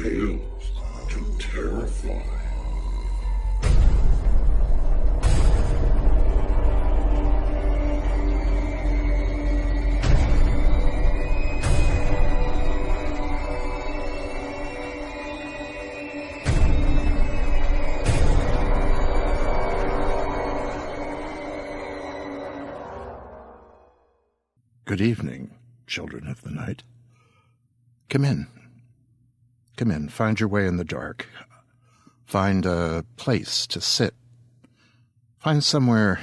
Tales to Terrify. Good evening, children of the night. Come in. Come in. Find your way in the dark. Find a place to sit. Find somewhere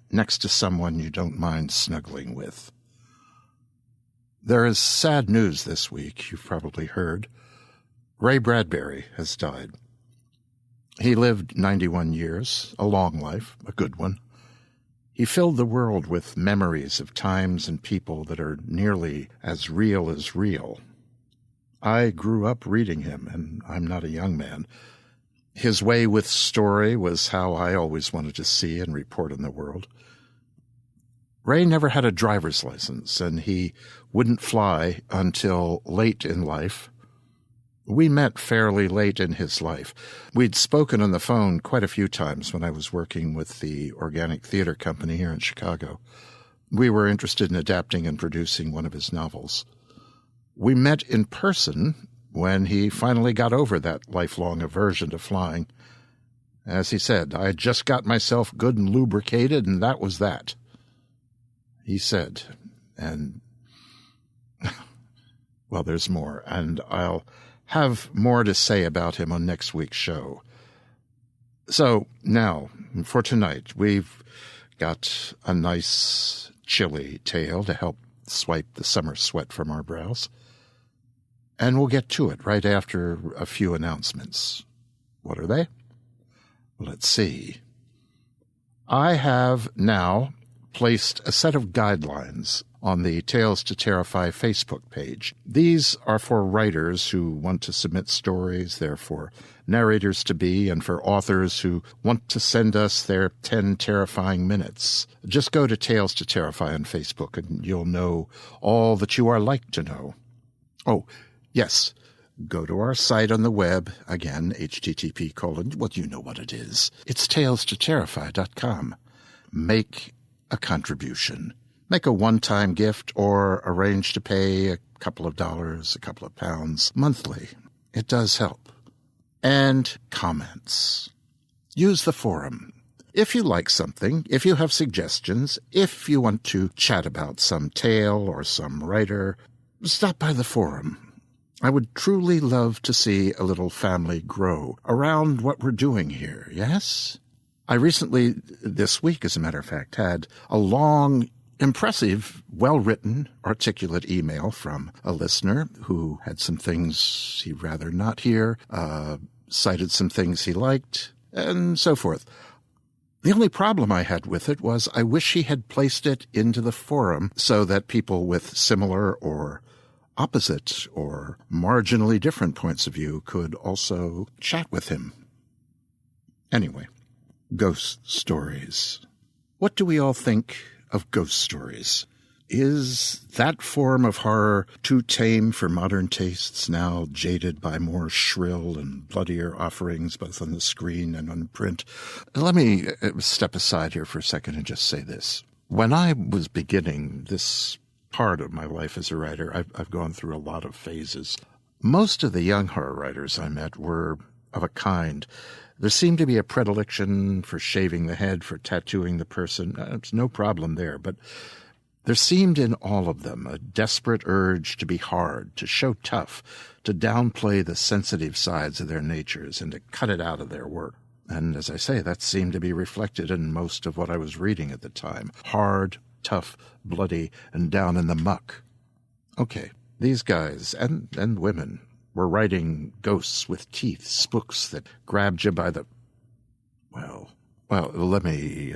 next to someone you don't mind snuggling with. There is sad news this week, you've probably heard. Ray Bradbury has died. He lived 91 years, a long life, a good one. He filled the world with memories of times and people that are nearly as real. I grew up reading him, and I'm not a young man. His way with story was how I always wanted to see and report in the world. Ray never had a driver's license, and he wouldn't fly until late in life. We met fairly late in his life. We'd spoken on the phone quite a few times when I was working with the Organic Theater Company here in Chicago. We were interested in adapting and producing one of his novels. We met in person when he finally got over that lifelong aversion to flying. As he said, I had just got myself good and lubricated, and that was that. He said, and, well, there's more, and I'll have more to say about him on next week's show. So now, for tonight, we've got a nice chilly tale to help swipe the summer sweat from our brows. And we'll get to it right after a few announcements. What are they? Let's see. I have now placed a set of guidelines on the Tales to Terrify Facebook page. These are for writers who want to submit stories, they're for narrators-to-be, and for authors who want to send us their 10 terrifying minutes. Just go to Tales to Terrify on Facebook, and you'll know all that you are like to know. Oh, yes, go to our site on the web, again, http:// well, you know what it is. It's talestoterrify.com. Make a contribution. Make a one-time gift or arrange to pay a couple of dollars, a couple of pounds monthly. It does help. And comments. Use the forum. If you like something, if you have suggestions, if you want to chat about some tale or some writer, stop by the forum. I would truly love to see a little family grow around what we're doing here, yes? I recently, this week as a matter of fact, had a long, impressive, well-written, articulate email from a listener who had some things he'd rather not hear, cited some things he liked, and so forth. The only problem I had with it was I wish he had placed it into the forum so that people with similar or opposite or marginally different points of view could also chat with him. Anyway, ghost stories. What do we all think of ghost stories? Is that form of horror too tame for modern tastes, now jaded by more shrill and bloodier offerings both on the screen and on print? Let me step aside here for a second and just say this. When I was beginning this part of my life as a writer, I've gone through a lot of phases. Most of the young horror writers I met were of a kind. There seemed to be a predilection for shaving the head, for tattooing the person. It's no problem there, but there seemed in all of them a desperate urge to be hard, to show tough, to downplay the sensitive sides of their natures and to cut it out of their work. And as I say, that seemed to be reflected in most of what I was reading at the time. Hard, tough, bloody, and down in the muck. Okay, these guys, and women, were writing ghosts with teeth, spooks that grabbed you by the... Well, let me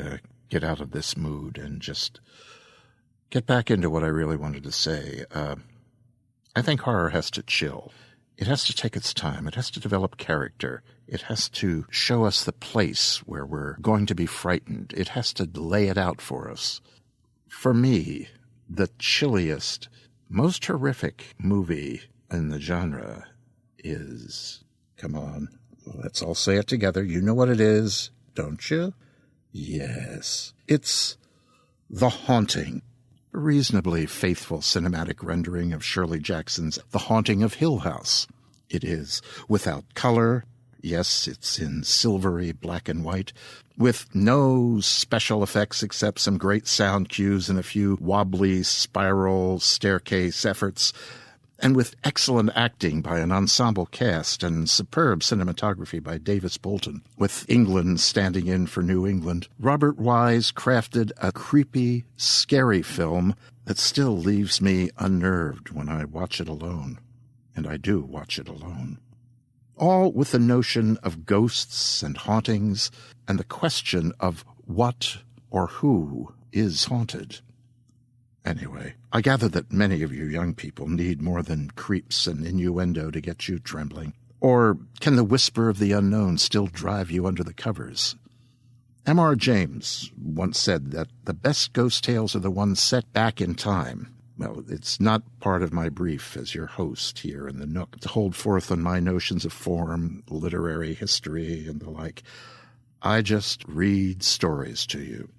get out of this mood and just get back into what I really wanted to say. I think horror has to chill. It has to take its time. It has to develop character. It has to show us the place where we're going to be frightened. It has to lay it out for us. For me, the chilliest, most horrific movie in the genre is, come on, let's all say it together. You know what it is, don't you? Yes, it's The Haunting, a reasonably faithful cinematic rendering of Shirley Jackson's The Haunting of Hill House. It is without color. Yes, it's in silvery black and white, with no special effects except some great sound cues and a few wobbly spiral staircase efforts, and with excellent acting by an ensemble cast and superb cinematography by Davis Bolton. With England standing in for New England, Robert Wise crafted a creepy, scary film that still leaves me unnerved when I watch it alone. And I do watch it alone. All with the notion of ghosts and hauntings and the question of what or who is haunted. Anyway, I gather that many of you young people need more than creeps and innuendo to get you trembling. Or can the whisper of the unknown still drive you under the covers? M.R. James once said that the best ghost tales are the ones set back in time. Well, it's not part of my brief as your host here in the Nook to hold forth on my notions of form, literary history, and the like. I just read stories to you.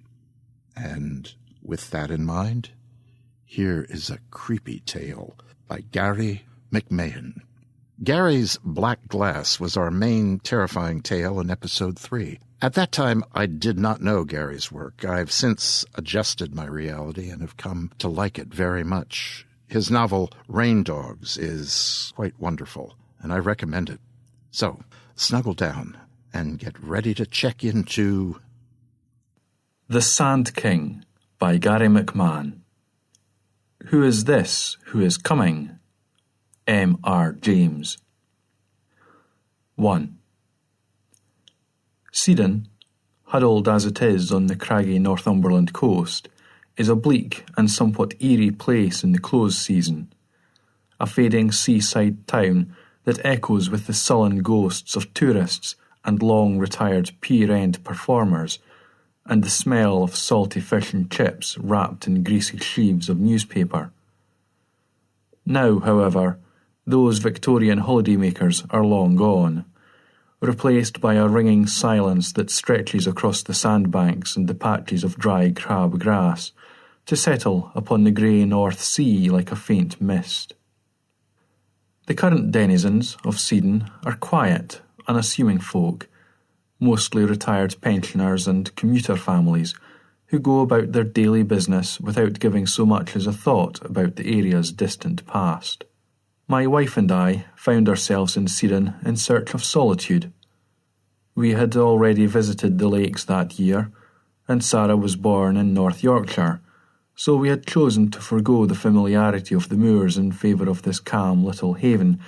And with that in mind, here is a creepy tale by Gary McMahon. Gary's Black Glass was our main terrifying tale in episode 3. At that time, I did not know Gary's work. I've since adjusted my reality and have come to like it very much. His novel, Rain Dogs, is quite wonderful, and I recommend it. So, snuggle down and get ready to check into The Sand King by Gary McMahon. Who is this who is coming? M.R. James. 1. Seddon, huddled as it is on the craggy Northumberland coast, is a bleak and somewhat eerie place in the close season, a fading seaside town that echoes with the sullen ghosts of tourists and long-retired pier-end performers, and the smell of salty fish and chips wrapped in greasy sheaves of newspaper. Now, however, those Victorian holidaymakers are long gone, replaced by a ringing silence that stretches across the sandbanks and the patches of dry crab grass, to settle upon the grey North Sea like a faint mist. The current denizens of Seddon are quiet, unassuming folk, mostly retired pensioners and commuter families who go about their daily business without giving so much as a thought about the area's distant past. My wife and I found ourselves in Seddon in search of solitude. We had already visited the lakes that year, and Sarah was born in North Yorkshire, so we had chosen to forego the familiarity of the moors in favour of this calm little haven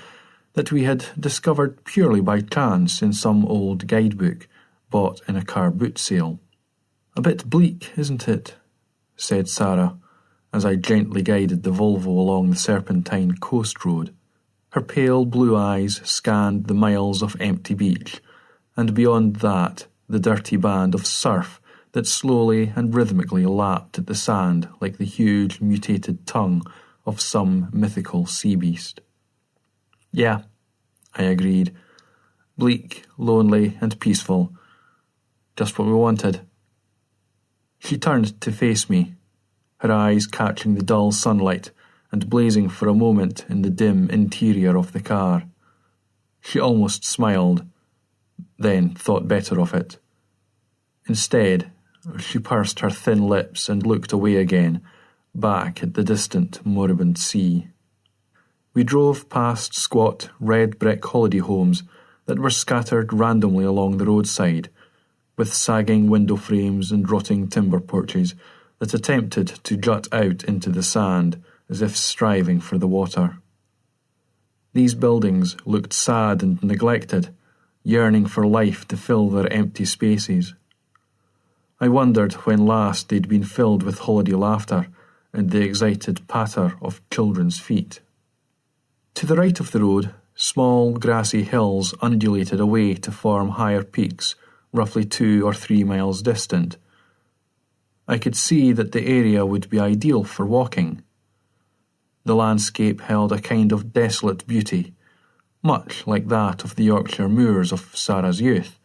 that we had discovered purely by chance in some old guidebook bought in a car boot sale. "A bit bleak, isn't it?" said Sarah, as I gently guided the Volvo along the serpentine coast road. Her pale blue eyes scanned the miles of empty beach, and beyond that the dirty band of surf that slowly and rhythmically lapped at the sand like the huge mutated tongue of some mythical sea beast. "Yeah," I agreed. "Bleak, lonely, and peaceful. Just what we wanted." She turned to face me, her eyes catching the dull sunlight and blazing for a moment in the dim interior of the car. She almost smiled, then thought better of it. Instead, she pursed her thin lips and looked away again, back at the distant moribund sea. We drove past squat red brick holiday homes that were scattered randomly along the roadside, with sagging window frames and rotting timber porches that attempted to jut out into the sand as if striving for the water. These buildings looked sad and neglected, yearning for life to fill their empty spaces. I wondered when last they'd been filled with holiday laughter and the excited patter of children's feet. To the right of the road, small grassy hills undulated away to form higher peaks, roughly 2 or 3 miles distant. I could see that the area would be ideal for walking. The landscape held a kind of desolate beauty, much like that of the Yorkshire moors of Sarah's youth,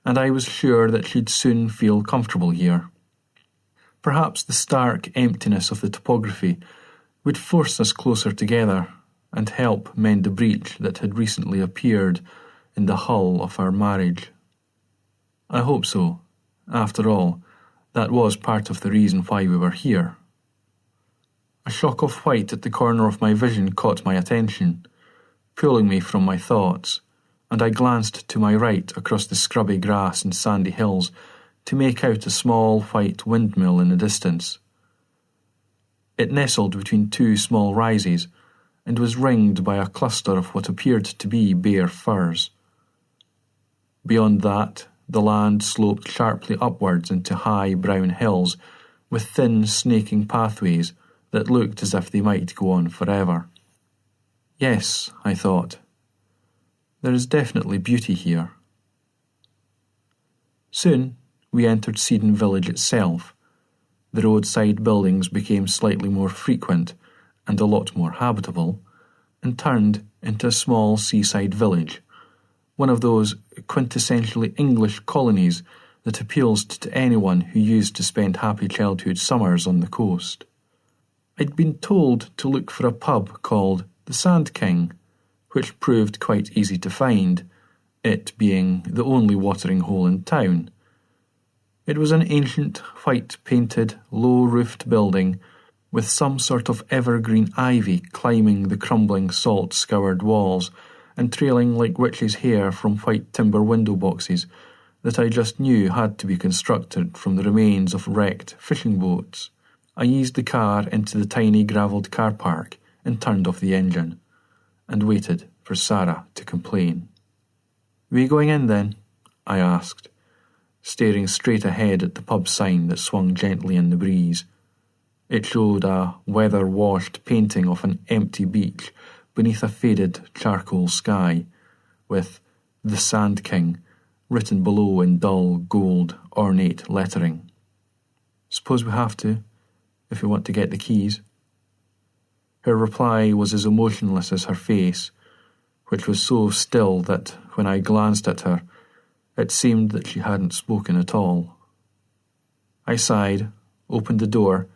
and I was sure that she'd soon feel comfortable here. Perhaps the stark emptiness of the topography would force us closer together and help mend the breach that had recently appeared in the hull of our marriage. I hope so. After all, that was part of the reason why we were here. A shock of white at the corner of my vision caught my attention, pulling me from my thoughts, and I glanced to my right across the scrubby grass and sandy hills to make out a small white windmill in the distance. It nestled between two small rises and was ringed by a cluster of what appeared to be bare firs. Beyond that, the land sloped sharply upwards into high brown hills with thin snaking pathways that looked as if they might go on forever. Yes, I thought, there is definitely beauty here. Soon we entered Seddon village itself. The roadside buildings became slightly more frequent and a lot more habitable, and turned into a small seaside village, one of those quintessentially English colonies that appeals to anyone who used to spend happy childhood summers on the coast. I'd been told to look for a pub called the Sand King, which proved quite easy to find, it being the only watering hole in town. It was an ancient, white-painted, low-roofed building with some sort of evergreen ivy climbing the crumbling salt-scoured walls and trailing like witch's hair from white timber window boxes that I just knew had to be constructed from the remains of wrecked fishing boats. I eased the car into the tiny gravelled car park and turned off the engine, and waited for Sarah to complain. "We going in then?" I asked, staring straight ahead at the pub sign that swung gently in the breeze. It showed a weather-washed painting of an empty beach beneath a faded charcoal sky, with "The Sand King" written below in dull gold ornate lettering. "Suppose we have to, if we want to get the keys." Her reply was as emotionless as her face, which was so still that when I glanced at her, it seemed that she hadn't spoken at all. I sighed, opened the door,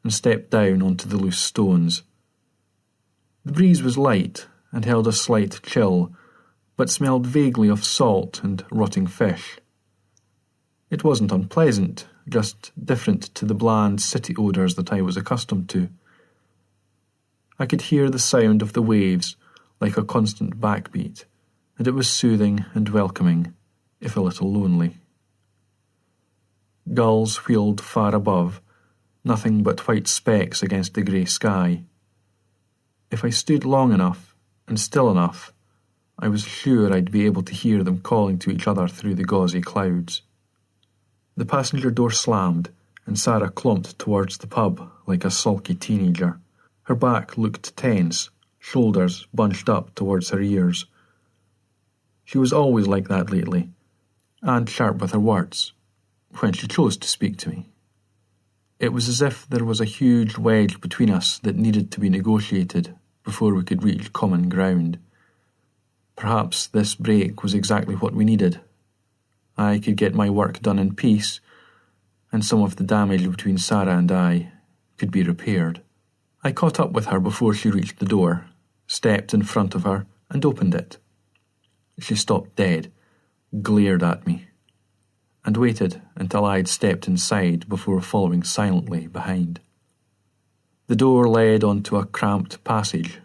and stepped down onto the loose stones. The breeze was light and held a slight chill, but smelled vaguely of salt and rotting fish. It wasn't unpleasant, just different to the bland city odours that I was accustomed to. I could hear the sound of the waves like a constant backbeat, and it was soothing and welcoming, if a little lonely. Gulls wheeled far above, nothing but white specks against the grey sky. If I stood long enough and still enough, I was sure I'd be able to hear them calling to each other through the gauzy clouds. The passenger door slammed, and Sarah clumped towards the pub like a sulky teenager. Her back looked tense, shoulders bunched up towards her ears. She was always like that lately, and sharp with her words, when she chose to speak to me. It was as if there was a huge wedge between us that needed to be negotiated before we could reach common ground. Perhaps this break was exactly what we needed. I could get my work done in peace, and some of the damage between Sarah and I could be repaired. I caught up with her before she reached the door, stepped in front of her, and opened it. She stopped dead, glared at me, and waited until I had stepped inside before following silently behind. The door led onto a cramped passage,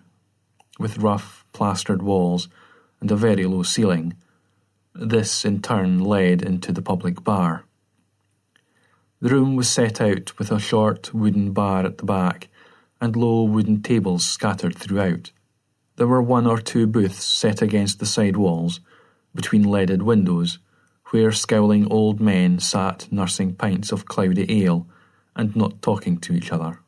with rough, plastered walls and a very low ceiling. This, in turn, led into the public bar. The room was set out with a short wooden bar at the back and low wooden tables scattered throughout. There were one or two booths set against the side walls, between leaded windows, where scowling old men sat nursing pints of cloudy ale and not talking to each other.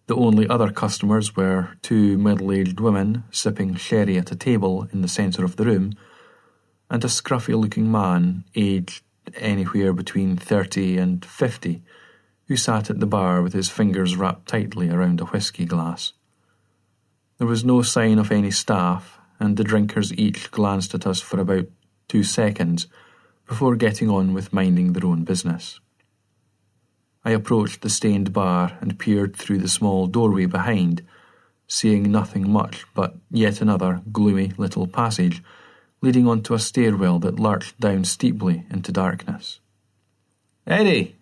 The only other customers were two middle-aged women sipping sherry at a table in the centre of the room, and a scruffy-looking man, aged anywhere between 30 and 50, who sat at the bar with his fingers wrapped tightly around a whisky glass. There was no sign of any staff, and the drinkers each glanced at us for about 2 seconds before getting on with minding their own business. I approached the stained bar and peered through the small doorway behind, seeing nothing much but yet another gloomy little passage leading onto a stairwell that lurched down steeply into darkness. "Eddie!"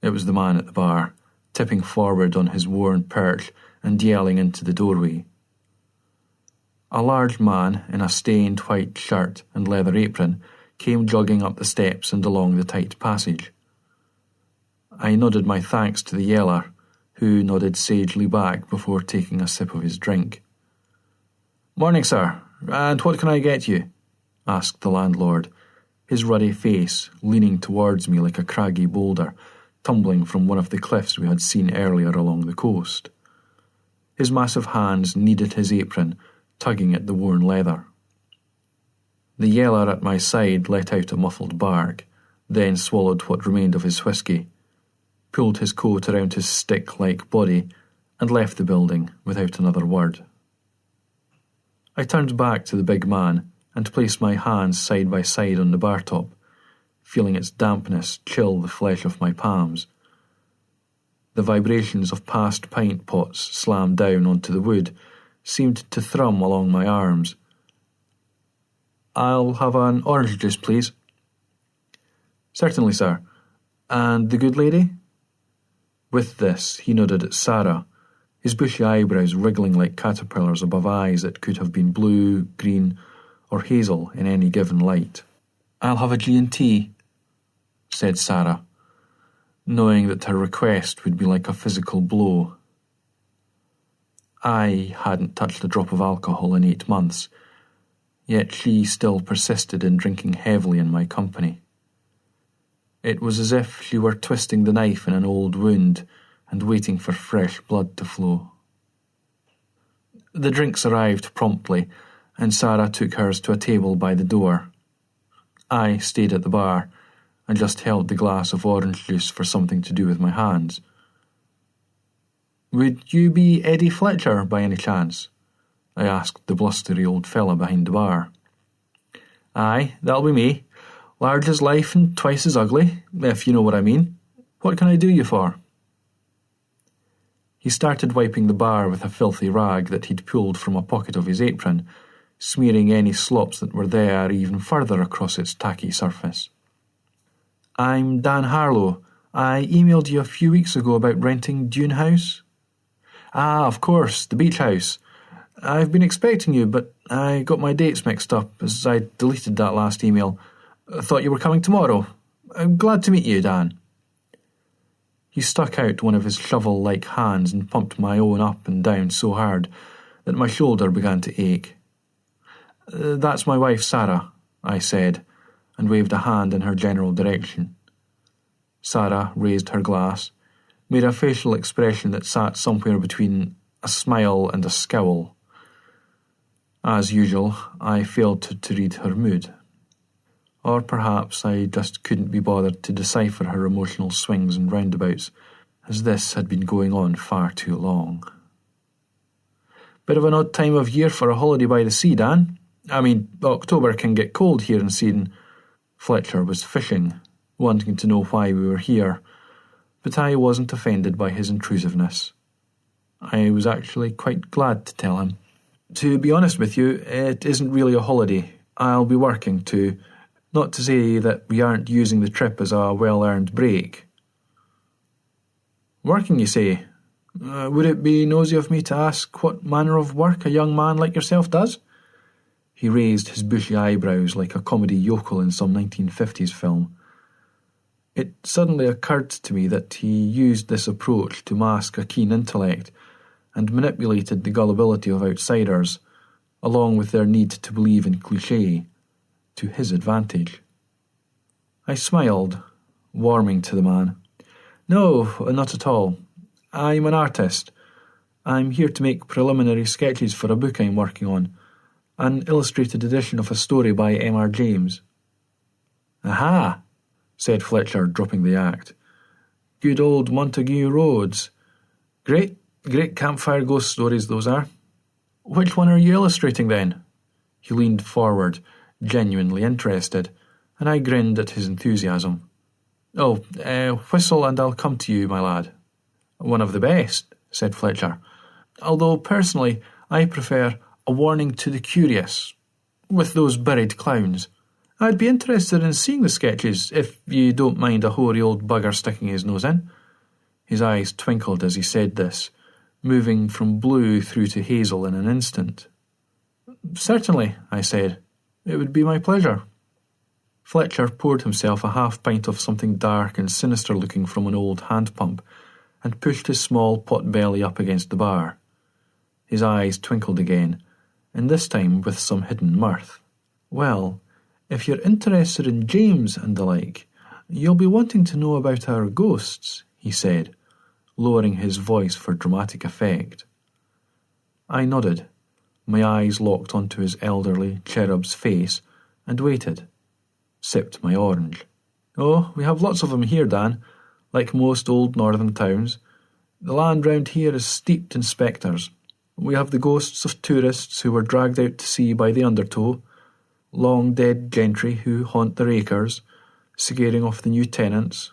It was the man at the bar, tipping forward on his worn perch and yelling into the doorway. A large man in a stained white shirt and leather apron came jogging up the steps and along the tight passage. I nodded my thanks to the yeller, who nodded sagely back before taking a sip of his drink. "Morning, sir, and what can I get you?" asked the landlord, his ruddy face leaning towards me like a craggy boulder tumbling from one of the cliffs we had seen earlier along the coast. His massive hands kneaded his apron, tugging at the worn leather. The yeller at my side let out a muffled bark, then swallowed what remained of his whisky, pulled his coat around his stick-like body, and left the building without another word. I turned back to the big man and placed my hands side by side on the bar top, feeling its dampness chill the flesh of my palms. The vibrations of past pint pots slammed down onto the wood seemed to thrum along my arms. "I'll have an orange juice, please." "Certainly, sir. And the good lady?" With this, he nodded at Sarah, his bushy eyebrows wriggling like caterpillars above eyes that could have been blue, green, or hazel in any given light. "I'll have a G&T, said Sarah, knowing that her request would be like a physical blow. I hadn't touched a drop of alcohol in 8 months, yet she still persisted in drinking heavily in my company. It was as if she were twisting the knife in an old wound and waiting for fresh blood to flow. The drinks arrived promptly, and Sarah took hers to a table by the door. I stayed at the bar and just held the glass of orange juice for something to do with my hands. "Would you be Eddie Fletcher by any chance?" I asked the blustery old fella behind the bar. "Aye, that'll be me. Large as life and twice as ugly, if you know what I mean. What can I do you for?" He started wiping the bar with a filthy rag that he'd pulled from a pocket of his apron, smearing any slops that were there even further across its tacky surface. "I'm Dan Harlow. I emailed you a few weeks ago about renting Dune House." "Ah, of course, the beach house. I've been expecting you, but I got my dates mixed up as I deleted that last email. I thought you were coming tomorrow. I'm glad to meet you, Dan." He stuck out one of his shovel-like hands and pumped my own up and down so hard that my shoulder began to ache. "That's my wife, Sarah," I said, and waved a hand in her general direction. Sarah raised her glass, made a facial expression that sat somewhere between a smile and a scowl. As usual, I failed to read her mood. Or perhaps I just couldn't be bothered to decipher her emotional swings and roundabouts, as this had been going on far too long. "Bit of an odd time of year for a holiday by the sea, Dan. I mean, October can get cold here in Sweden." Fletcher was fishing, wanting to know why we were here, but I wasn't offended by his intrusiveness. I was actually quite glad to tell him. "To be honest with you, it isn't really a holiday. I'll be working too. Not to say that we aren't using the trip as a well-earned break." "Working, you say? Would it be nosy of me to ask what manner of work a young man like yourself does?" He raised his bushy eyebrows like a comedy yokel in some 1950s film. It suddenly occurred to me that he used this approach to mask a keen intellect and manipulated the gullibility of outsiders, along with their need to believe in cliché, to his advantage. I smiled, warming to the man. "No, not at all. I'm an artist. I'm here to make preliminary sketches for a book I'm working on, an illustrated edition of a story by M.R. James." "Aha," said Fletcher, dropping the act. "Good old Montague Rhodes. Great. Great campfire ghost stories, those are. Which one are you illustrating, then? He leaned forward, genuinely interested, and I grinned at his enthusiasm. Oh, whistle and I'll come to you, my lad. One of the best, said Fletcher. Although, personally, I prefer A Warning to the Curious, with those buried clowns. I'd be interested in seeing the sketches, if you don't mind a hoary old bugger sticking his nose in. His eyes twinkled as he said this, moving from blue through to hazel in an instant. Certainly, I said. It would be my pleasure. Fletcher poured himself a half-pint of something dark and sinister-looking from an old hand-pump and pushed his small pot-belly up against the bar. His eyes twinkled again, and this time with some hidden mirth. Well, if you're interested in James and the like, you'll be wanting to know about our ghosts, he said, lowering his voice for dramatic effect. I nodded, my eyes locked onto his elderly cherub's face, and waited. Sipped my orange. Oh, we have lots of them here, Dan, like most old northern towns. The land round here is steeped in spectres. We have the ghosts of tourists who were dragged out to sea by the undertow, long-dead gentry who haunt their acres, scaring off the new tenants,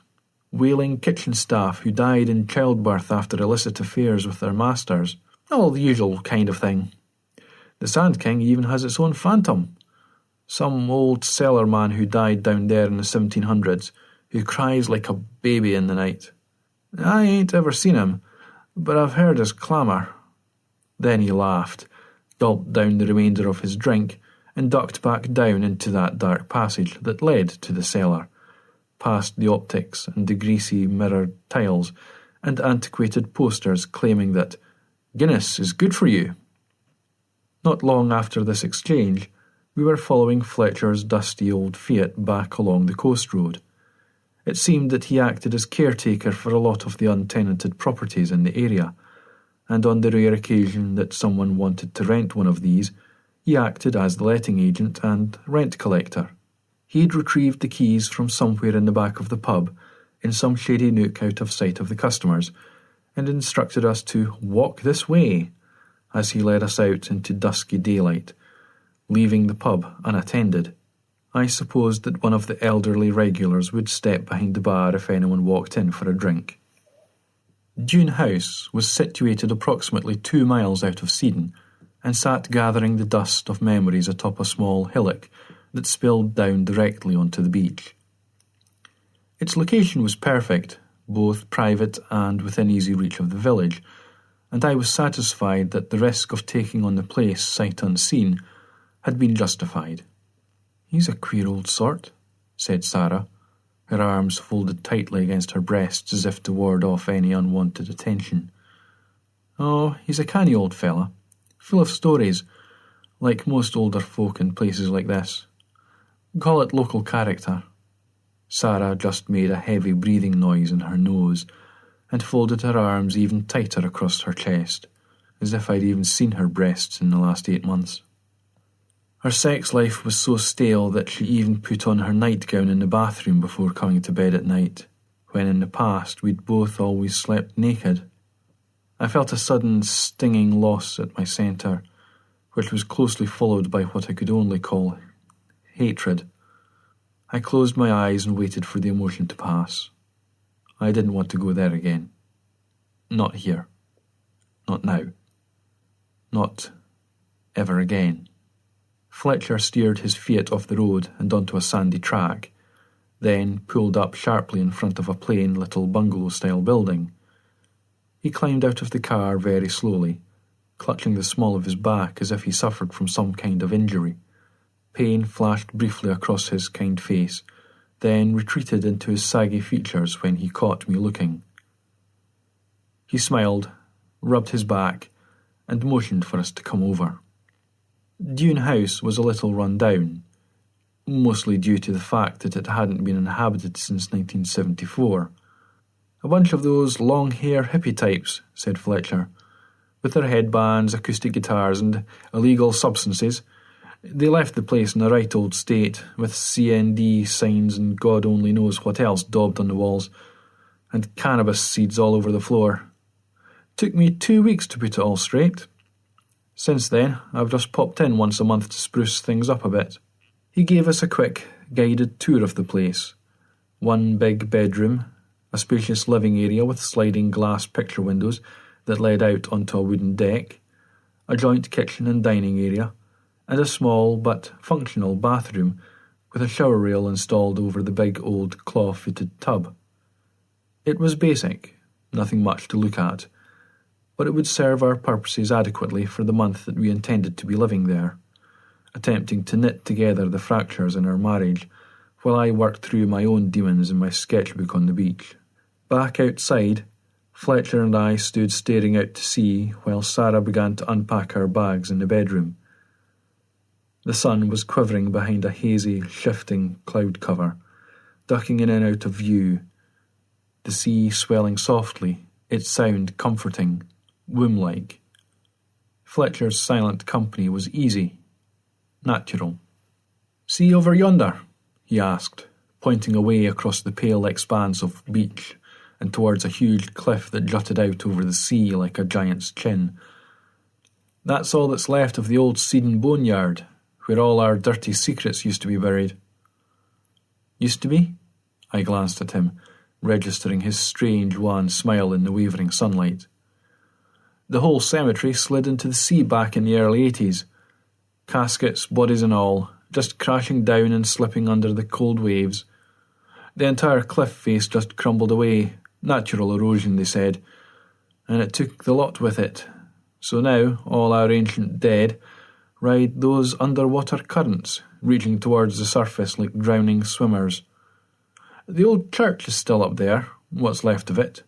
wailing kitchen staff who died in childbirth after illicit affairs with their masters, all the usual kind of thing. The Sand King even has its own phantom, some old cellar man who died down there in the 1700s, who cries like a baby in the night. I ain't ever seen him, but I've heard his clamour. Then he laughed, gulped down the remainder of his drink, and ducked back down into that dark passage that led to the cellar, past the optics and the greasy mirrored tiles and antiquated posters claiming that Guinness is good for you. Not long after this exchange, we were following Fletcher's dusty old Fiat back along the coast road. It seemed that he acted as caretaker for a lot of the untenanted properties in the area, and on the rare occasion that someone wanted to rent one of these, he acted as the letting agent and rent collector. He'd retrieved the keys from somewhere in the back of the pub, in some shady nook out of sight of the customers, and instructed us to walk this way, as he led us out into dusky daylight, leaving the pub unattended. I supposed that one of the elderly regulars would step behind the bar if anyone walked in for a drink. Dune House was situated approximately 2 miles out of Seddon, and sat gathering the dust of memories atop a small hillock that spilled down directly onto the beach. Its location was perfect, both private and within easy reach of the village, and I was satisfied that the risk of taking on the place sight unseen had been justified. "He's a queer old sort," said Sarah, her arms folded tightly against her breasts as if to ward off any unwanted attention. "Oh, he's a canny old fella, full of stories, like most older folk in places like this. Call it local character." Sarah just made a heavy breathing noise in her nose and folded her arms even tighter across her chest, as if I'd even seen her breasts in the last 8 months. Her sex life was so stale that she even put on her nightgown in the bathroom before coming to bed at night, when in the past we'd both always slept naked. I felt a sudden stinging loss at my centre, which was closely followed by what I could only call hatred. I closed my eyes and waited for the emotion to pass. I didn't want to go there again. Not here. Not now. Not ever again. Fletcher steered his Fiat off the road and onto a sandy track, then pulled up sharply in front of a plain little bungalow-style building. He climbed out of the car very slowly, clutching the small of his back as if he suffered from some kind of injury. Pain flashed briefly across his kind face, then retreated into his saggy features when he caught me looking. He smiled, rubbed his back, and motioned for us to come over. Dune House was a little run down, mostly due to the fact that it hadn't been inhabited since 1974. "A bunch of those long-hair hippie types," said Fletcher, "with their headbands, acoustic guitars, and illegal substances. They left the place in a right old state, with CND signs and God only knows what else daubed on the walls, and cannabis seeds all over the floor. Took me 2 weeks to put it all straight. Since then, I've just popped in once a month to spruce things up a bit. He gave us a quick, guided tour of the place. One big bedroom, a spacious living area with sliding glass picture windows that led out onto a wooden deck, a joint kitchen and dining area, and a small but functional bathroom with a shower rail installed over the big old claw-footed tub. It was basic, nothing much to look at, but it would serve our purposes adequately for the month that we intended to be living there, attempting to knit together the fractures in our marriage while I worked through my own demons in my sketchbook on the beach. Back outside, Fletcher and I stood staring out to sea while Sarah began to unpack our bags in the bedroom. The sun was quivering behind a hazy, shifting cloud cover, ducking in and out of view, the sea swelling softly, its sound comforting, womb-like. Fletcher's silent company was easy, natural. "See over yonder?" he asked, pointing away across the pale expanse of beach and towards a huge cliff that jutted out over the sea like a giant's chin. "That's all that's left of the old Seedon boneyard, where all our dirty secrets used to be buried." "Used to be?" I glanced at him, registering his strange wan smile in the wavering sunlight. "The whole cemetery slid into the sea back in the early 80s. Caskets, bodies and all, just crashing down and slipping under the cold waves. The entire cliff face just crumbled away, natural erosion, they said, and it took the lot with it. So now, all our ancient dead ride those underwater currents, reaching towards the surface like drowning swimmers. The old church is still up there, what's left of it.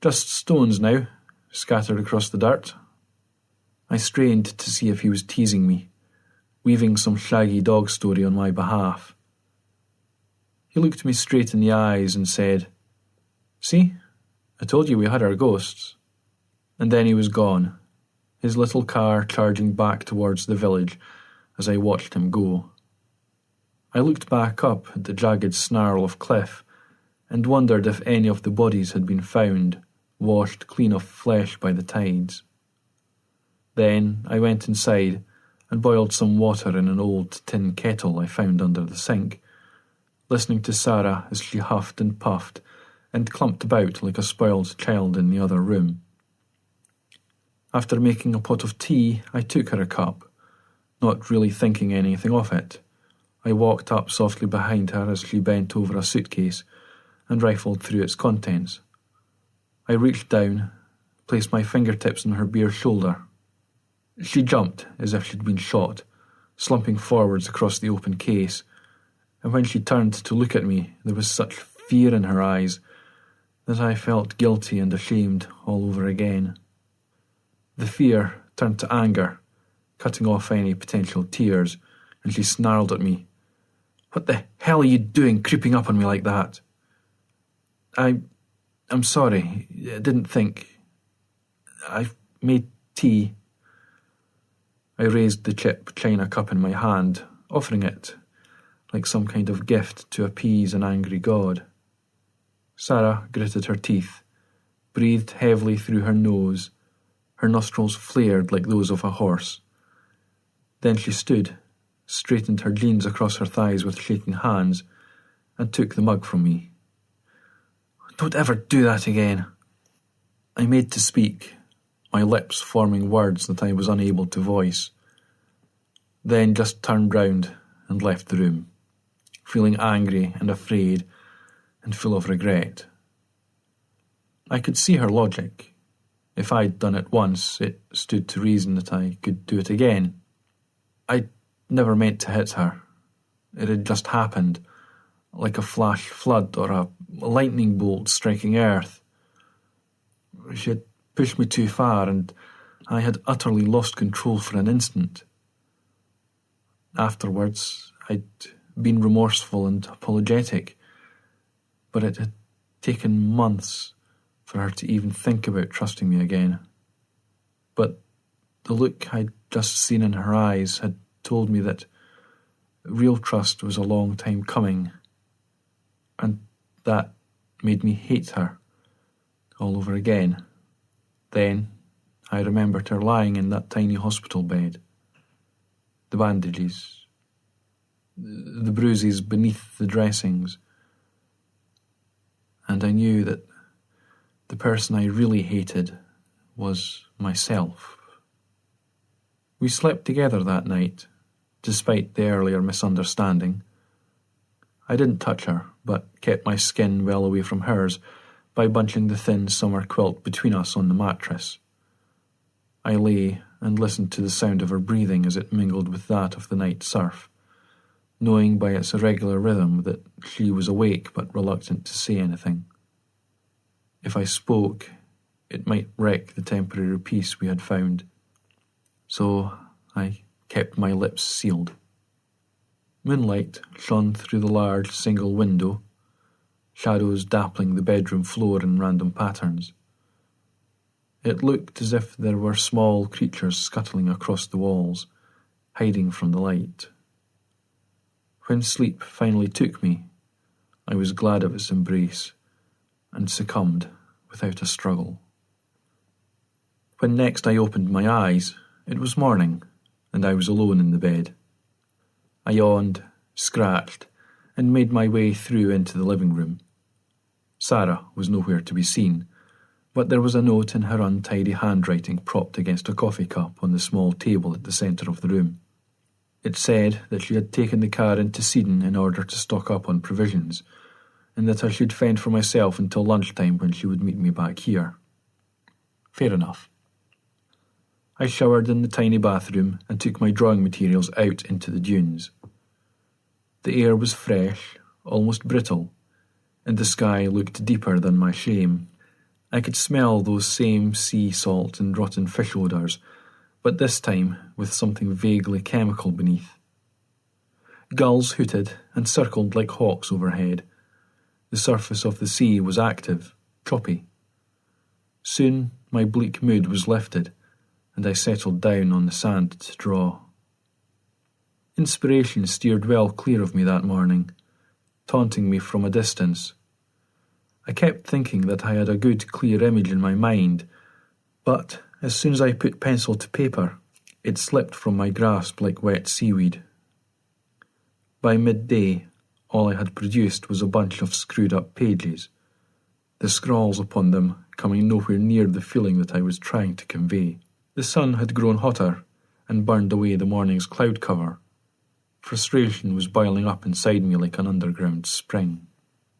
Just stones now, scattered across the dirt." I strained to see if he was teasing me, weaving some shaggy dog story on my behalf. He looked me straight in the eyes and said, "See, I told you we had our ghosts." And then he was gone, his little car charging back towards the village as I watched him go. I looked back up at the jagged snarl of cliff and wondered if any of the bodies had been found, washed clean of flesh by the tides. Then I went inside and boiled some water in an old tin kettle I found under the sink, listening to Sarah as she huffed and puffed and clumped about like a spoiled child in the other room. After making a pot of tea, I took her a cup, not really thinking anything of it. I walked up softly behind her as she bent over a suitcase and rifled through its contents. I reached down, placed my fingertips on her bare shoulder. She jumped as if she'd been shot, slumping forwards across the open case, and when she turned to look at me, there was such fear in her eyes that I felt guilty and ashamed all over again. The fear turned to anger, cutting off any potential tears, and she snarled at me. "What the hell are you doing creeping up on me like that?" I'm sorry, I didn't think. I've made tea." I raised the chip china cup in my hand, offering it like some kind of gift to appease an angry god. Sarah gritted her teeth, breathed heavily through her nose. Her nostrils flared like those of a horse. Then she stood, straightened her jeans across her thighs with shaking hands, and took the mug from me. "Don't ever do that again." I made to speak, my lips forming words that I was unable to voice, then just turned round and left the room, feeling angry and afraid and full of regret. I could see her logic. If I'd done it once, it stood to reason that I could do it again. I never meant to hit her. It had just happened, like a flash flood or a lightning bolt striking earth. She had pushed me too far, and I had utterly lost control for an instant. Afterwards, I'd been remorseful and apologetic, but it had taken months for her to even think about trusting me again. But the look I'd just seen in her eyes had told me that real trust was a long time coming, and that made me hate her all over again. Then I remembered her lying in that tiny hospital bed. The bandages, the bruises beneath the dressings, and I knew that the person I really hated was myself. We slept together that night, despite the earlier misunderstanding. I didn't touch her, but kept my skin well away from hers by bunching the thin summer quilt between us on the mattress. I lay and listened to the sound of her breathing as it mingled with that of the night surf, knowing by its irregular rhythm that she was awake but reluctant to say anything. If I spoke, it might wreck the temporary peace we had found, so I kept my lips sealed. Moonlight shone through the large single window, shadows dappling the bedroom floor in random patterns. It looked as if there were small creatures scuttling across the walls, hiding from the light. When sleep finally took me, I was glad of its embrace, and succumbed without a struggle. When next I opened my eyes, it was morning, and I was alone in the bed. I yawned, scratched, and made my way through into the living room. Sarah was nowhere to be seen, but there was a note in her untidy handwriting propped against a coffee cup on the small table at the centre of the room. It said that she had taken the car into Seddon in order to stock up on provisions, and that I should fend for myself until lunchtime when she would meet me back here. Fair enough. I showered in the tiny bathroom and took my drawing materials out into the dunes. The air was fresh, almost brittle, and the sky looked deeper than my shame. I could smell those same sea salt and rotten fish odours, but this time with something vaguely chemical beneath. Gulls hooted and circled like hawks overhead. The surface of the sea was active, choppy. Soon my bleak mood was lifted, and I settled down on the sand to draw. Inspiration steered well clear of me that morning, taunting me from a distance. I kept thinking that I had a good, clear image in my mind, but as soon as I put pencil to paper, it slipped from my grasp like wet seaweed. By midday, all I had produced was a bunch of screwed-up pages, the scrawls upon them coming nowhere near the feeling that I was trying to convey. The sun had grown hotter and burned away the morning's cloud cover. Frustration was boiling up inside me like an underground spring.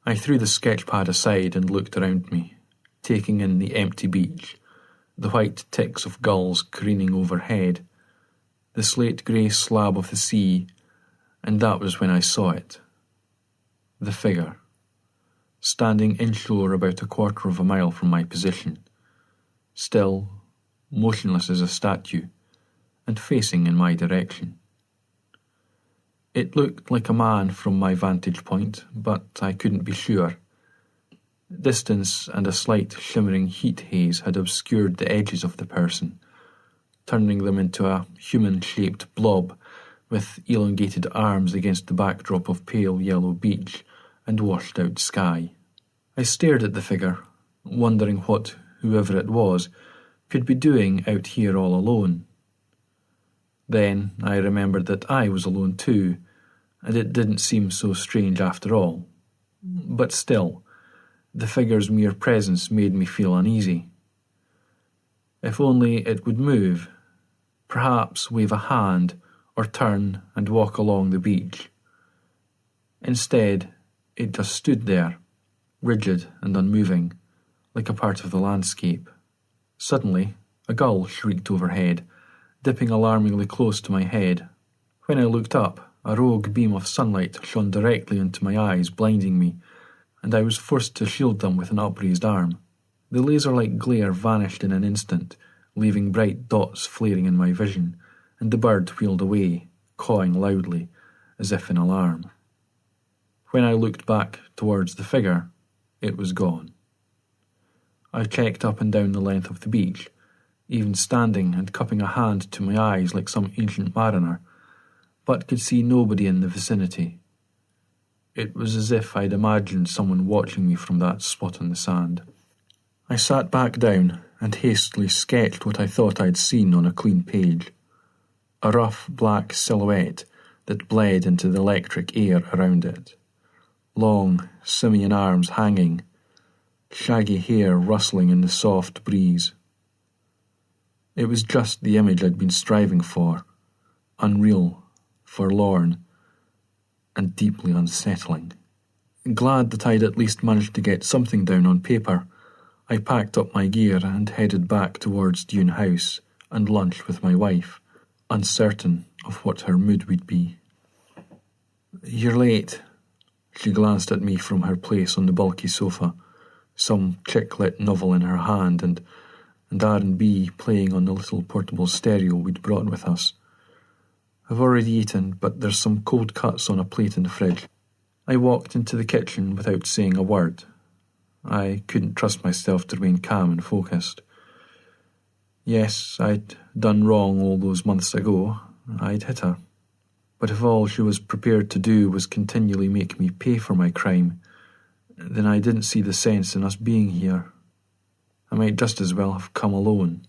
I threw the sketchpad aside and looked around me, taking in the empty beach, the white ticks of gulls careening overhead, the slate-grey slab of the sea, and that was when I saw it. The figure, standing inshore about a quarter of a mile from my position, still, motionless as a statue, and facing in my direction. It looked like a man from my vantage point, but I couldn't be sure. Distance and a slight shimmering heat haze had obscured the edges of the person, turning them into a human-shaped blob with elongated arms against the backdrop of pale yellow beach and washed-out sky. I stared at the figure, wondering what whoever it was could be doing out here all alone. Then I remembered that I was alone too, and it didn't seem so strange after all. But still, the figure's mere presence made me feel uneasy. If only it would move, perhaps wave a hand or turn and walk along the beach. Instead, it just stood there, rigid and unmoving, like a part of the landscape. Suddenly, a gull shrieked overhead, dipping alarmingly close to my head. When I looked up, a rogue beam of sunlight shone directly into my eyes, blinding me, and I was forced to shield them with an upraised arm. The laser-like glare vanished in an instant, leaving bright dots flaring in my vision, and the bird wheeled away, cawing loudly, as if in alarm. When I looked back towards the figure, it was gone. I checked up and down the length of the beach, even standing and cupping a hand to my eyes like some ancient mariner, but could see nobody in the vicinity. It was as if I'd imagined someone watching me from that spot on the sand. I sat back down and hastily sketched what I thought I'd seen on a clean page. A rough black silhouette that bled into the electric air around it. Long, simian arms hanging, shaggy hair rustling in the soft breeze. It was just the image I'd been striving for, unreal, forlorn, and deeply unsettling. Glad that I'd at least managed to get something down on paper, I packed up my gear and headed back towards Dune House and lunched with my wife, uncertain of what her mood would be. "You're late." She glanced at me from her place on the bulky sofa, some chick-lit novel in her hand and R&B playing on the little portable stereo we'd brought with us. "I've already eaten, but there's some cold cuts on a plate in the fridge." I walked into the kitchen without saying a word. I couldn't trust myself to remain calm and focused. Yes, I'd done wrong all those months ago. I'd hit her. But if all she was prepared to do was continually make me pay for my crime, then I didn't see the sense in us being here. I might just as well have come alone.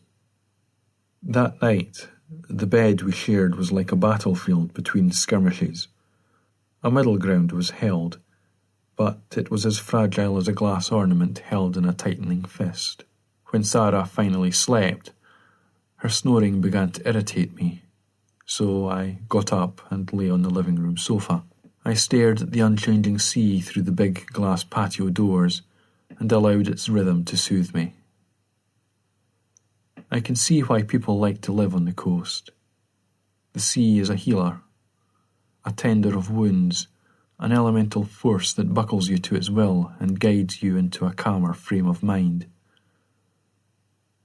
That night, the bed we shared was like a battlefield between skirmishes. A middle ground was held, but it was as fragile as a glass ornament held in a tightening fist. When Sarah finally slept, her snoring began to irritate me, so I got up and lay on the living room sofa. I stared at the unchanging sea through the big glass patio doors and allowed its rhythm to soothe me. I can see why people like to live on the coast. The sea is a healer, a tender of wounds, an elemental force that buckles you to its will and guides you into a calmer frame of mind.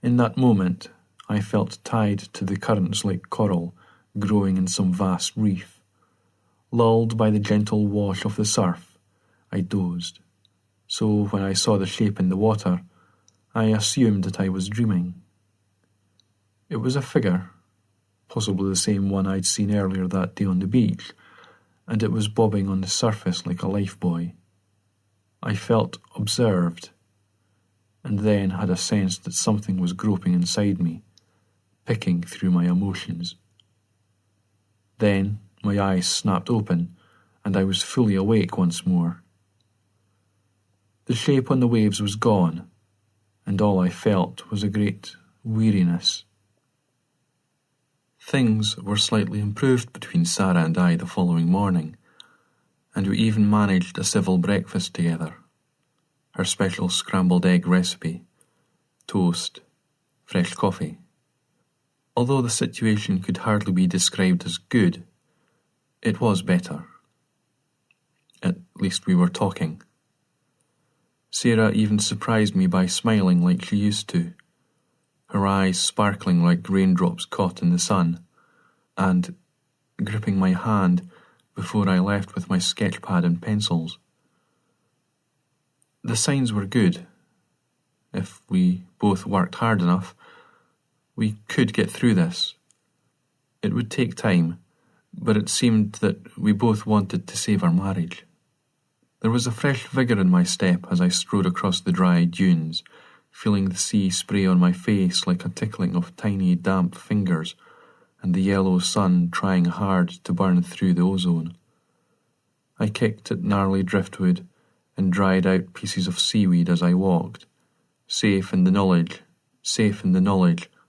In that moment, I felt tied to the currents like coral growing in some vast reef. Lulled by the gentle wash of the surf, I dozed. So when I saw the shape in the water, I assumed that I was dreaming. It was a figure, possibly the same one I'd seen earlier that day on the beach, and it was bobbing on the surface like a lifebuoy. I felt observed, and then had a sense that something was groping inside me, picking through my emotions. Then my eyes snapped open, and I was fully awake once more. The shape on the waves was gone, and all I felt was a great weariness. Things were slightly improved between Sarah and I the following morning, and we even managed a civil breakfast together. Her special scrambled egg recipe, toast, fresh coffee. Although the situation could hardly be described as good, it was better. At least we were talking. Sarah even surprised me by smiling like she used to, her eyes sparkling like raindrops caught in the sun, and gripping my hand before I left with my sketchpad and pencils. The signs were good. If we both worked hard enough, we could get through this. It would take time, but it seemed that we both wanted to save our marriage. There was a fresh vigour in my step as I strode across the dry dunes, feeling the sea spray on my face like a tickling of tiny damp fingers, and the yellow sun trying hard to burn through the ozone. I kicked at gnarly driftwood and dried out pieces of seaweed as I walked, safe in the knowledge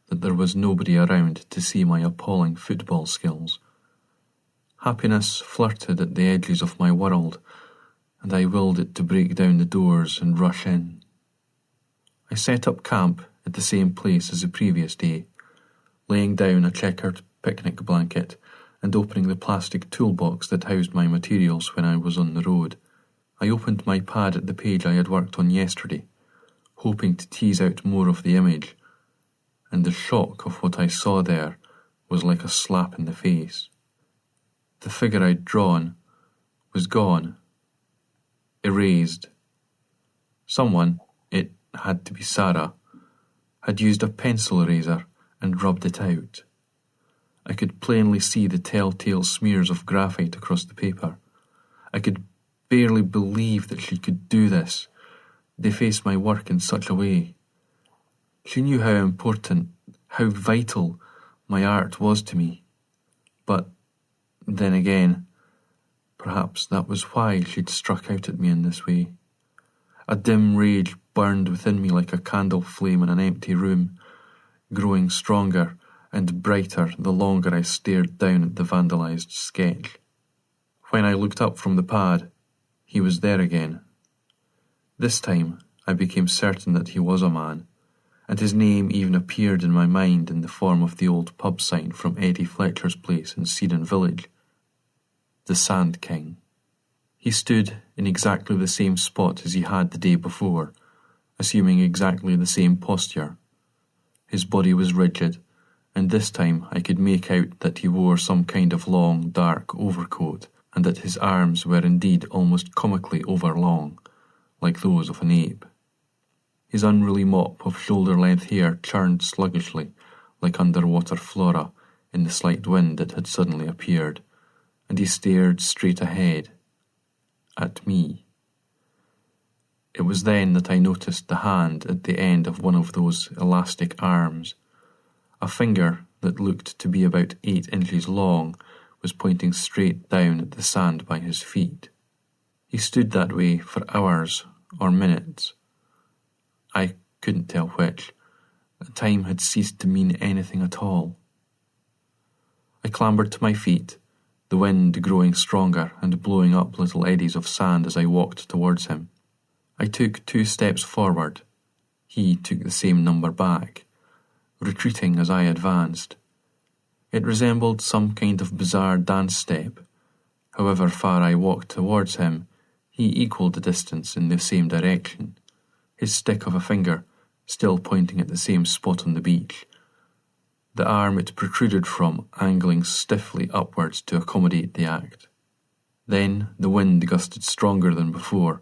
that there was nobody around to see my appalling football skills. Happiness flirted at the edges of my world, and I willed it to break down the doors and rush in. I set up camp at the same place as the previous day, laying down a checkered picnic blanket and opening the plastic toolbox that housed my materials when I was on the road. I opened my pad at the page I had worked on yesterday, hoping to tease out more of the image, and the shock of what I saw there was like a slap in the face. The figure I'd drawn was gone, erased. Someone, it had to be Sarah, had used a pencil eraser and rubbed it out. I could plainly see the telltale smears of graphite across the paper. I could barely believe that she could do this, deface my work in such a way. She knew how important, how vital my art was to me. But then again, perhaps that was why she'd struck out at me in this way. A dim rage burned within me like a candle flame in an empty room, growing stronger and brighter the longer I stared down at the vandalized sketch. When I looked up from the pad, he was there again. This time I became certain that he was a man, and his name even appeared in my mind in the form of the old pub sign from Eddie Fletcher's place in Seaton Village. The Sand King. He stood in exactly the same spot as he had the day before, assuming exactly the same posture. His body was rigid, and this time I could make out that he wore some kind of long, dark overcoat, and that his arms were indeed almost comically overlong, like those of an ape. His unruly mop of shoulder-length hair churned sluggishly, like underwater flora in the slight wind that had suddenly appeared, and he stared straight ahead, at me. It was then that I noticed the hand at the end of one of those elastic arms. A finger that looked to be about 8 inches long was pointing straight down at the sand by his feet. He stood that way for hours or minutes. I couldn't tell which. Time had ceased to mean anything at all. I clambered to my feet, the wind growing stronger and blowing up little eddies of sand as I walked towards him. I took 2 steps forward. He took the same number back, retreating as I advanced. It resembled some kind of bizarre dance step. However far I walked towards him, he equalled the distance in the same direction, his stick of a finger still pointing at the same spot on the beach, the arm it protruded from angling stiffly upwards to accommodate the act. Then the wind gusted stronger than before,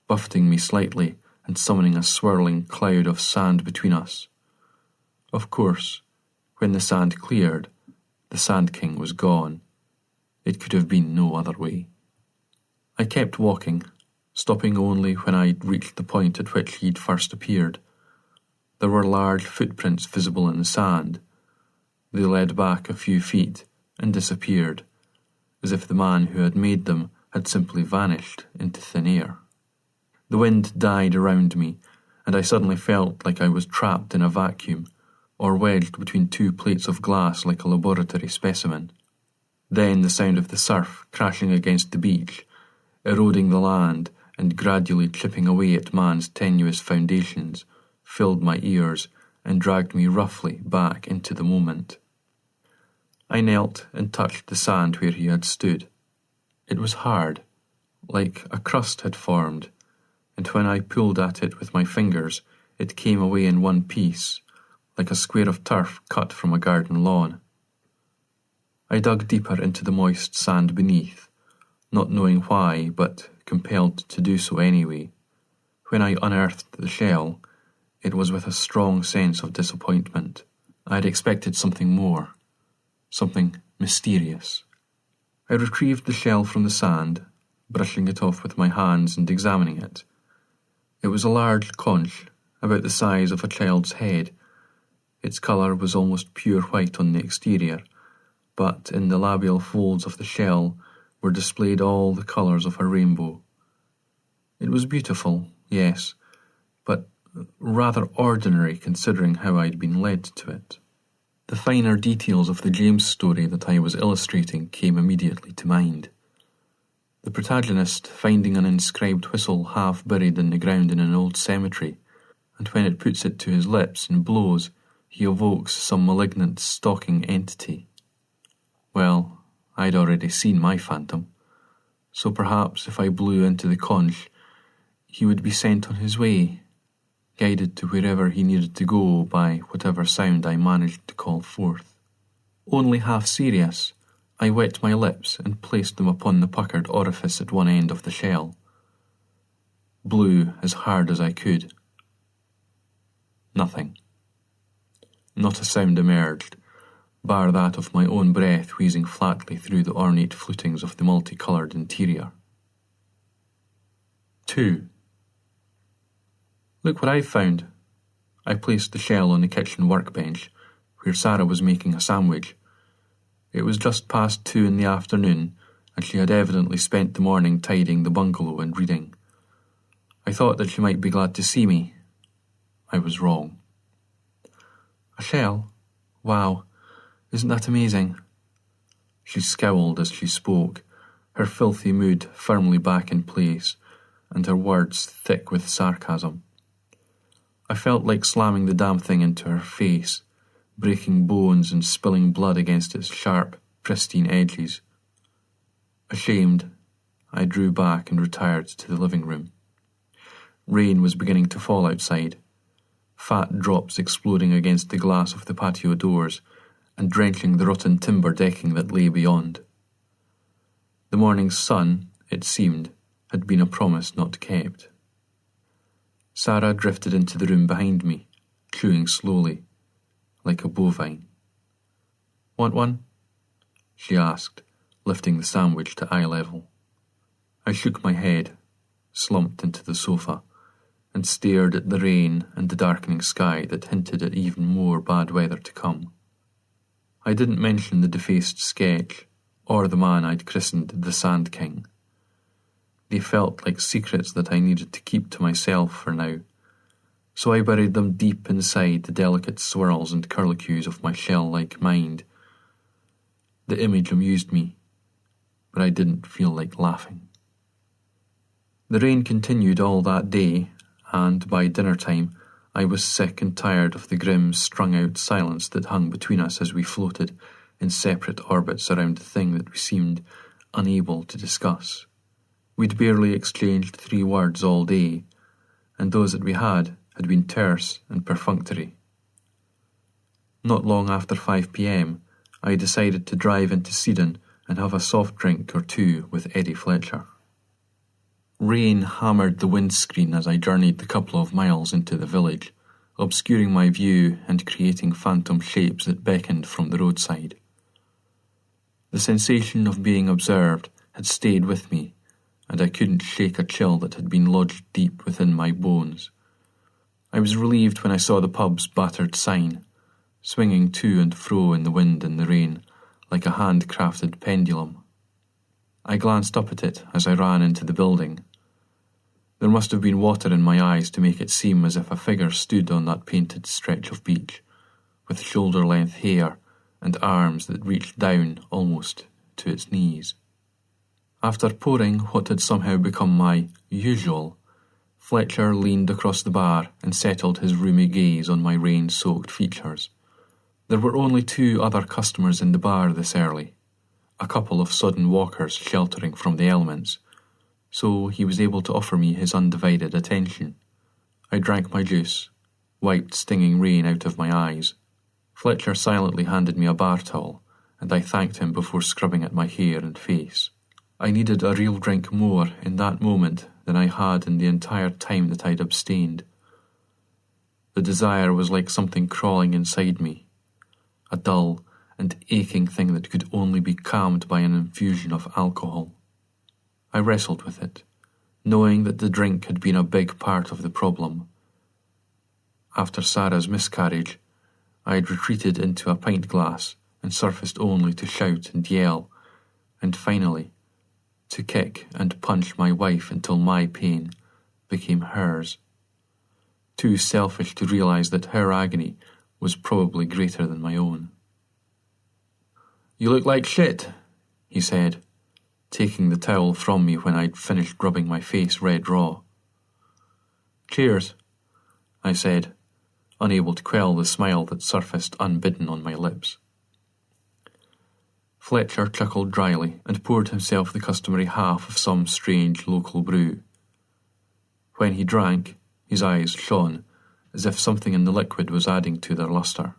buffeting me slightly and summoning a swirling cloud of sand between us. Of course, when the sand cleared, the Sand King was gone. It could have been no other way. I kept walking, stopping only when I reached the point at which he'd first appeared. There were large footprints visible in the sand. They led back a few feet and disappeared, as if the man who had made them had simply vanished into thin air. The wind died around me, and I suddenly felt like I was trapped in a vacuum, or wedged between 2 plates of glass like a laboratory specimen. Then the sound of the surf crashing against the beach, eroding the land and gradually chipping away at man's tenuous foundations, filled my ears and dragged me roughly back into the moment. I knelt and touched the sand where he had stood. It was hard, like a crust had formed, and when I pulled at it with my fingers, it came away in one piece, like a square of turf cut from a garden lawn. I dug deeper into the moist sand beneath, not knowing why, but compelled to do so anyway. When I unearthed the shell, it was with a strong sense of disappointment. I had expected something more, something mysterious. I retrieved the shell from the sand, brushing it off with my hands and examining it. It was a large conch, about the size of a child's head. Its colour was almost pure white on the exterior, but in the labial folds of the shell were displayed all the colours of a rainbow. It was beautiful, yes, but rather ordinary considering how I'd been led to it. The finer details of the James story that I was illustrating came immediately to mind. The protagonist finding an inscribed whistle half buried in the ground in an old cemetery, and when it puts it to his lips and blows, he evokes some malignant stalking entity. Well, I'd already seen my phantom, so perhaps if I blew into the conch, he would be sent on his way, guided to wherever he needed to go by whatever sound I managed to call forth. Only half serious, I wet my lips and placed them upon the puckered orifice at one end of the shell. Blew as hard as I could. Nothing. Not a sound emerged, bar that of my own breath wheezing flatly through the ornate flutings of the multicoloured interior. 2. Look what I've found. I placed the shell on the kitchen workbench, where Sarah was making a sandwich. It was just past 2 in the afternoon, and she had evidently spent the morning tidying the bungalow and reading. I thought that she might be glad to see me. I was wrong. A shell? Wow, isn't that amazing? She scowled as she spoke, her filthy mood firmly back in place, and her words thick with sarcasm. I felt like slamming the damn thing into her face, breaking bones and spilling blood against its sharp, pristine edges. Ashamed, I drew back and retired to the living room. Rain was beginning to fall outside, fat drops exploding against the glass of the patio doors and drenching the rotten timber decking that lay beyond. The morning's sun, it seemed, had been a promise not kept. Sarah drifted into the room behind me, chewing slowly, like a bovine. Want one? She asked, lifting the sandwich to eye level. I shook my head, slumped into the sofa, and stared at the rain and the darkening sky that hinted at even more bad weather to come. I didn't mention the defaced sketch, or the man I'd christened the Sand King. They felt like secrets that I needed to keep to myself for now, so I buried them deep inside the delicate swirls and curlicues of my shell-like mind. The image amused me, but I didn't feel like laughing. The rain continued all that day, and by dinner time I was sick and tired of the grim, strung-out silence that hung between us as we floated in separate orbits around the thing that we seemed unable to discuss. We'd barely exchanged 3 words all day, and those that we had been terse and perfunctory. Not long after 5 p.m, I decided to drive into Sedan and have a soft drink or 2 with Eddie Fletcher. Rain hammered the windscreen as I journeyed the couple of miles into the village, obscuring my view and creating phantom shapes that beckoned from the roadside. The sensation of being observed had stayed with me, and I couldn't shake a chill that had been lodged deep within my bones. I was relieved when I saw the pub's battered sign, swinging to and fro in the wind and the rain, like a hand-crafted pendulum. I glanced up at it as I ran into the building. There must have been water in my eyes to make it seem as if a figure stood on that painted stretch of beach, with shoulder-length hair and arms that reached down almost to its knees. After pouring what had somehow become my usual, Fletcher leaned across the bar and settled his roomy gaze on my rain-soaked features. There were only 2 other customers in the bar this early, a couple of sodden walkers sheltering from the elements, so he was able to offer me his undivided attention. I drank my juice, wiped stinging rain out of my eyes. Fletcher silently handed me a bar towel, and I thanked him before scrubbing at my hair and face. I needed a real drink more in that moment than I had in the entire time that I'd abstained. The desire was like something crawling inside me, a dull and aching thing that could only be calmed by an infusion of alcohol. I wrestled with it, knowing that the drink had been a big part of the problem. After Sarah's miscarriage, I had retreated into a pint glass and surfaced only to shout and yell, and finally, to kick and punch my wife until my pain became hers. Too selfish to realize that her agony was probably greater than my own. "You look like shit," he said, taking the towel from me when I'd finished rubbing my face red raw. "Cheers," I said, unable to quell the smile that surfaced unbidden on my lips. Fletcher chuckled dryly and poured himself the customary half of some strange local brew. When he drank, his eyes shone, as if something in the liquid was adding to their luster.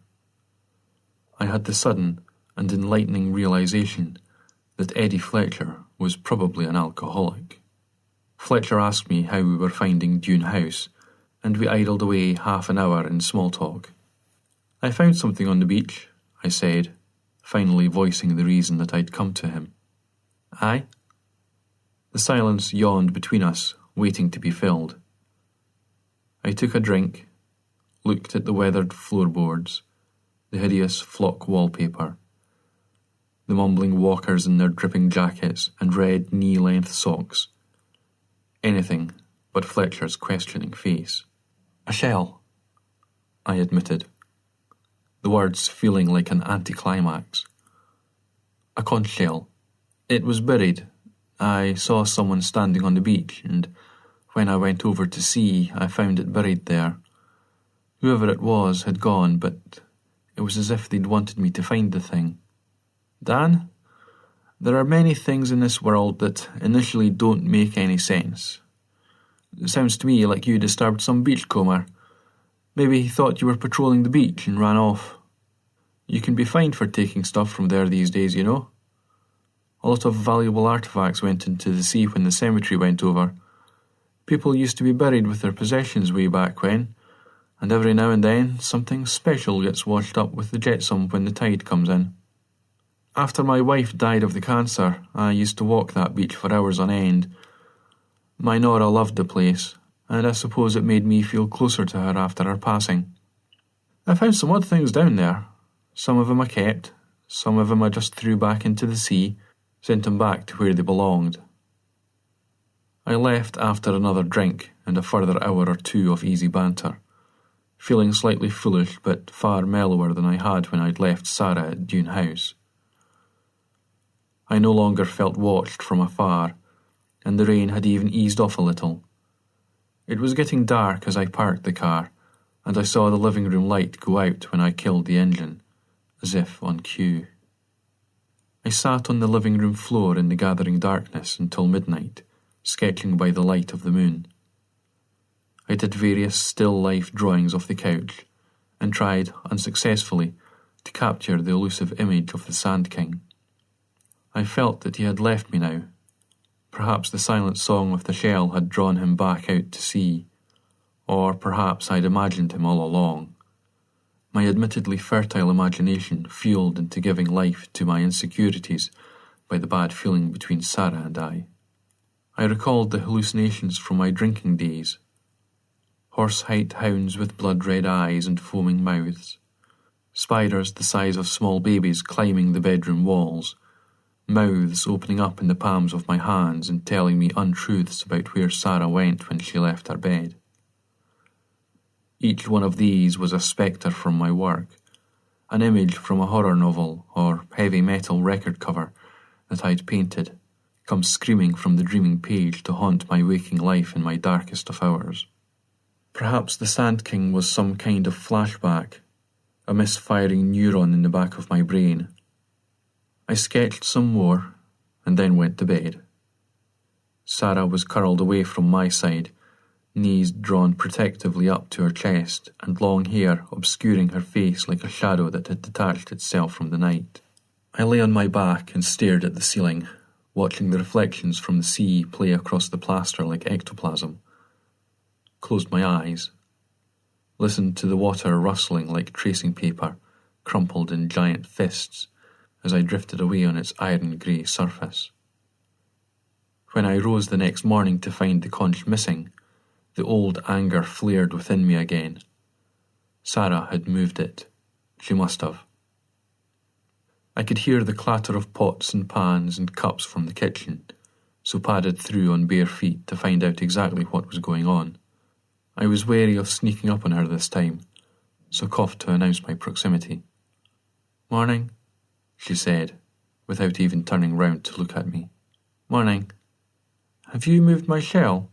I had the sudden and enlightening realization that Eddie Fletcher was probably an alcoholic. Fletcher asked me how we were finding Dune House, and we idled away half an hour in small talk. "I found something on the beach," I said, finally voicing the reason that I'd come to him. "Aye?" The silence yawned between us, waiting to be filled. I took a drink, looked at the weathered floorboards, the hideous flock wallpaper, the mumbling walkers in their dripping jackets and red knee-length socks. Anything but Fletcher's questioning face. "A shell," I admitted, the words feeling like an anticlimax. "A conch shell. It was buried. I saw someone standing on the beach, and when I went over to see, I found it buried there. Whoever it was had gone, but it was as if they'd wanted me to find the thing. Dan, there are many things in this world that initially don't make any sense. It sounds to me like you disturbed some beachcomber. Maybe he thought you were patrolling the beach and ran off. You can be fined for taking stuff from there these days, you know. A lot of valuable artifacts went into the sea when the cemetery went over. People used to be buried with their possessions way back when, and every now and then something special gets washed up with the jetsam when the tide comes in. After my wife died of the cancer, I used to walk that beach for hours on end. My Nora loved the place, and I suppose it made me feel closer to her after her passing. I found some odd things down there. Some of them I kept, some of them I just threw back into the sea, sent them back to where they belonged. I left after another drink and a further hour or two of easy banter, feeling slightly foolish but far mellower than I had when I'd left Sarah at Dune House. I no longer felt watched from afar, and the rain had even eased off a little. It was getting dark as I parked the car, and I saw the living room light go out when I killed the engine, as if on cue. I sat on the living room floor in the gathering darkness until midnight, sketching by the light of the moon. I did various still life drawings of the couch, and tried, unsuccessfully, to capture the elusive image of the Sand King. I felt that he had left me now. Perhaps the silent song of the shell had drawn him back out to sea, or perhaps I'd imagined him all along. My admittedly fertile imagination fueled into giving life to my insecurities by the bad feeling between Sarah and I. I recalled the hallucinations from my drinking days. Horse-height hounds with blood-red eyes and foaming mouths, spiders the size of small babies climbing the bedroom walls, mouths opening up in the palms of my hands and telling me untruths about where Sarah went when she left her bed. Each one of these was a spectre from my work, an image from a horror novel or heavy metal record cover that I'd painted, come screaming from the dreaming page to haunt my waking life in my darkest of hours. Perhaps the Sand King was some kind of flashback, a misfiring neuron in the back of my brain. I sketched some more, and then went to bed. Sarah was curled away from my side, knees drawn protectively up to her chest, and long hair obscuring her face like a shadow that had detached itself from the night. I lay on my back and stared at the ceiling, watching the reflections from the sea play across the plaster like ectoplasm. Closed my eyes, listened to the water rustling like tracing paper, crumpled in giant fists, as I drifted away on its iron-grey surface. When I rose the next morning to find the conch missing, the old anger flared within me again. Sarah had moved it. She must have. I could hear the clatter of pots and pans and cups from the kitchen, so padded through on bare feet to find out exactly what was going on. I was wary of sneaking up on her this time, so coughed to announce my proximity. "Morning," she said, without even turning round to look at me. "Morning. Have you moved my shell?"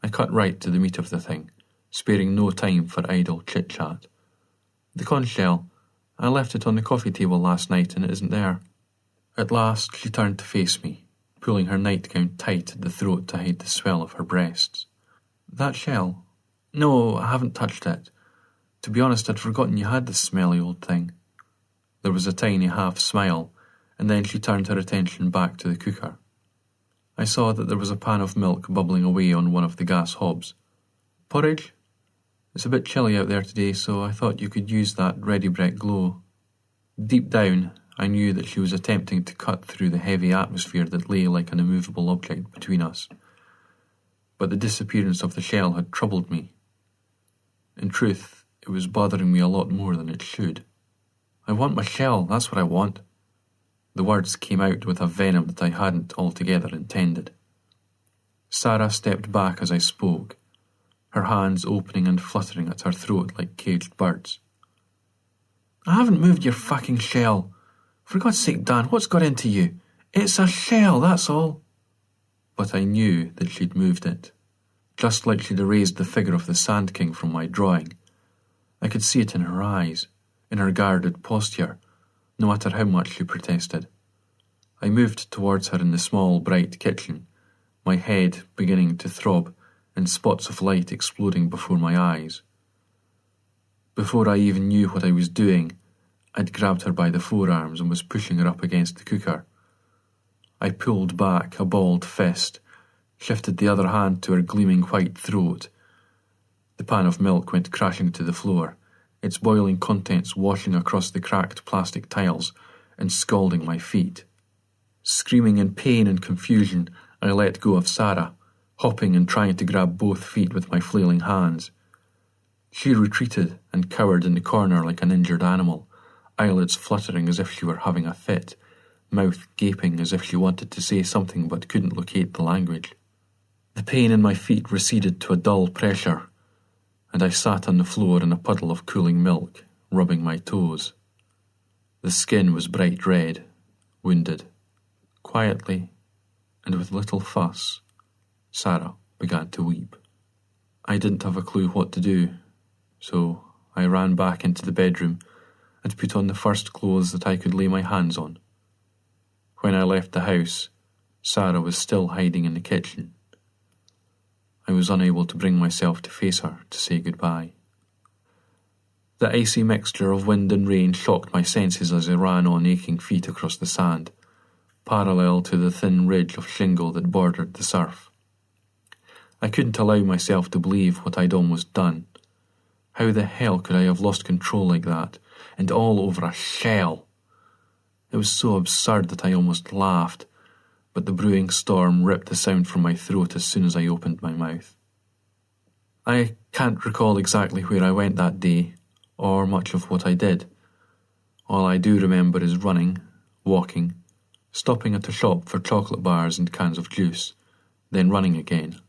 I cut right to the meat of the thing, sparing no time for idle chit-chat. "The conch shell. I left it on the coffee table last night and it isn't there." At last she turned to face me, pulling her nightgown tight at the throat to hide the swell of her breasts. "That shell? No, I haven't touched it. To be honest, I'd forgotten you had this smelly old thing." There was a tiny half-smile, and then she turned her attention back to the cooker. I saw that there was a pan of milk bubbling away on one of the gas hobs. "Porridge? It's a bit chilly out there today, so I thought you could use that ready-brek glow." Deep down, I knew that she was attempting to cut through the heavy atmosphere that lay like an immovable object between us. But the disappearance of the shell had troubled me. In truth, It was bothering me a lot more than it should. "I want my shell, that's what I want." The words came out with a venom that I hadn't altogether intended. Sarah stepped back as I spoke, her hands opening and fluttering at her throat like caged birds. "I haven't moved your fucking shell. For God's sake, Dan, what's got into you? It's a shell, that's all." But I knew that she'd moved it, just like she'd erased the figure of the Sand King from my drawing. I could see it in her eyes, in her guarded posture, no matter how much she protested. I moved towards her in the small, bright kitchen, my head beginning to throb and spots of light exploding before my eyes. Before I even knew what I was doing, I'd grabbed her by the forearms and was pushing her up against the cooker. I pulled back a balled fist, shifted the other hand to her gleaming white throat. The pan of milk went crashing to the floor, its boiling contents washing across the cracked plastic tiles and scalding my feet. Screaming in pain and confusion, I let go of Sarah, hopping and trying to grab both feet with my flailing hands. She retreated and cowered in the corner like an injured animal, eyelids fluttering as if she were having a fit, mouth gaping as if she wanted to say something but couldn't locate the language. The pain in my feet receded to a dull pressure, and I sat on the floor in a puddle of cooling milk, rubbing my toes. The skin was bright red, wounded. Quietly, and with little fuss, Sarah began to weep. I didn't have a clue what to do, so I ran back into the bedroom and put on the first clothes that I could lay my hands on. When I left the house, Sarah was still hiding in the kitchen. I was unable to bring myself to face her to say goodbye. The icy mixture of wind and rain shocked my senses as I ran on aching feet across the sand, parallel to the thin ridge of shingle that bordered the surf. I couldn't allow myself to believe what I'd almost done. How the hell could I have lost control like that, and all over a shell? It was so absurd that I almost laughed, but the brewing storm ripped the sound from my throat as soon as I opened my mouth. I can't recall exactly where I went that day, or much of what I did. All I do remember is running, walking, stopping at a shop for chocolate bars and cans of juice, then running again.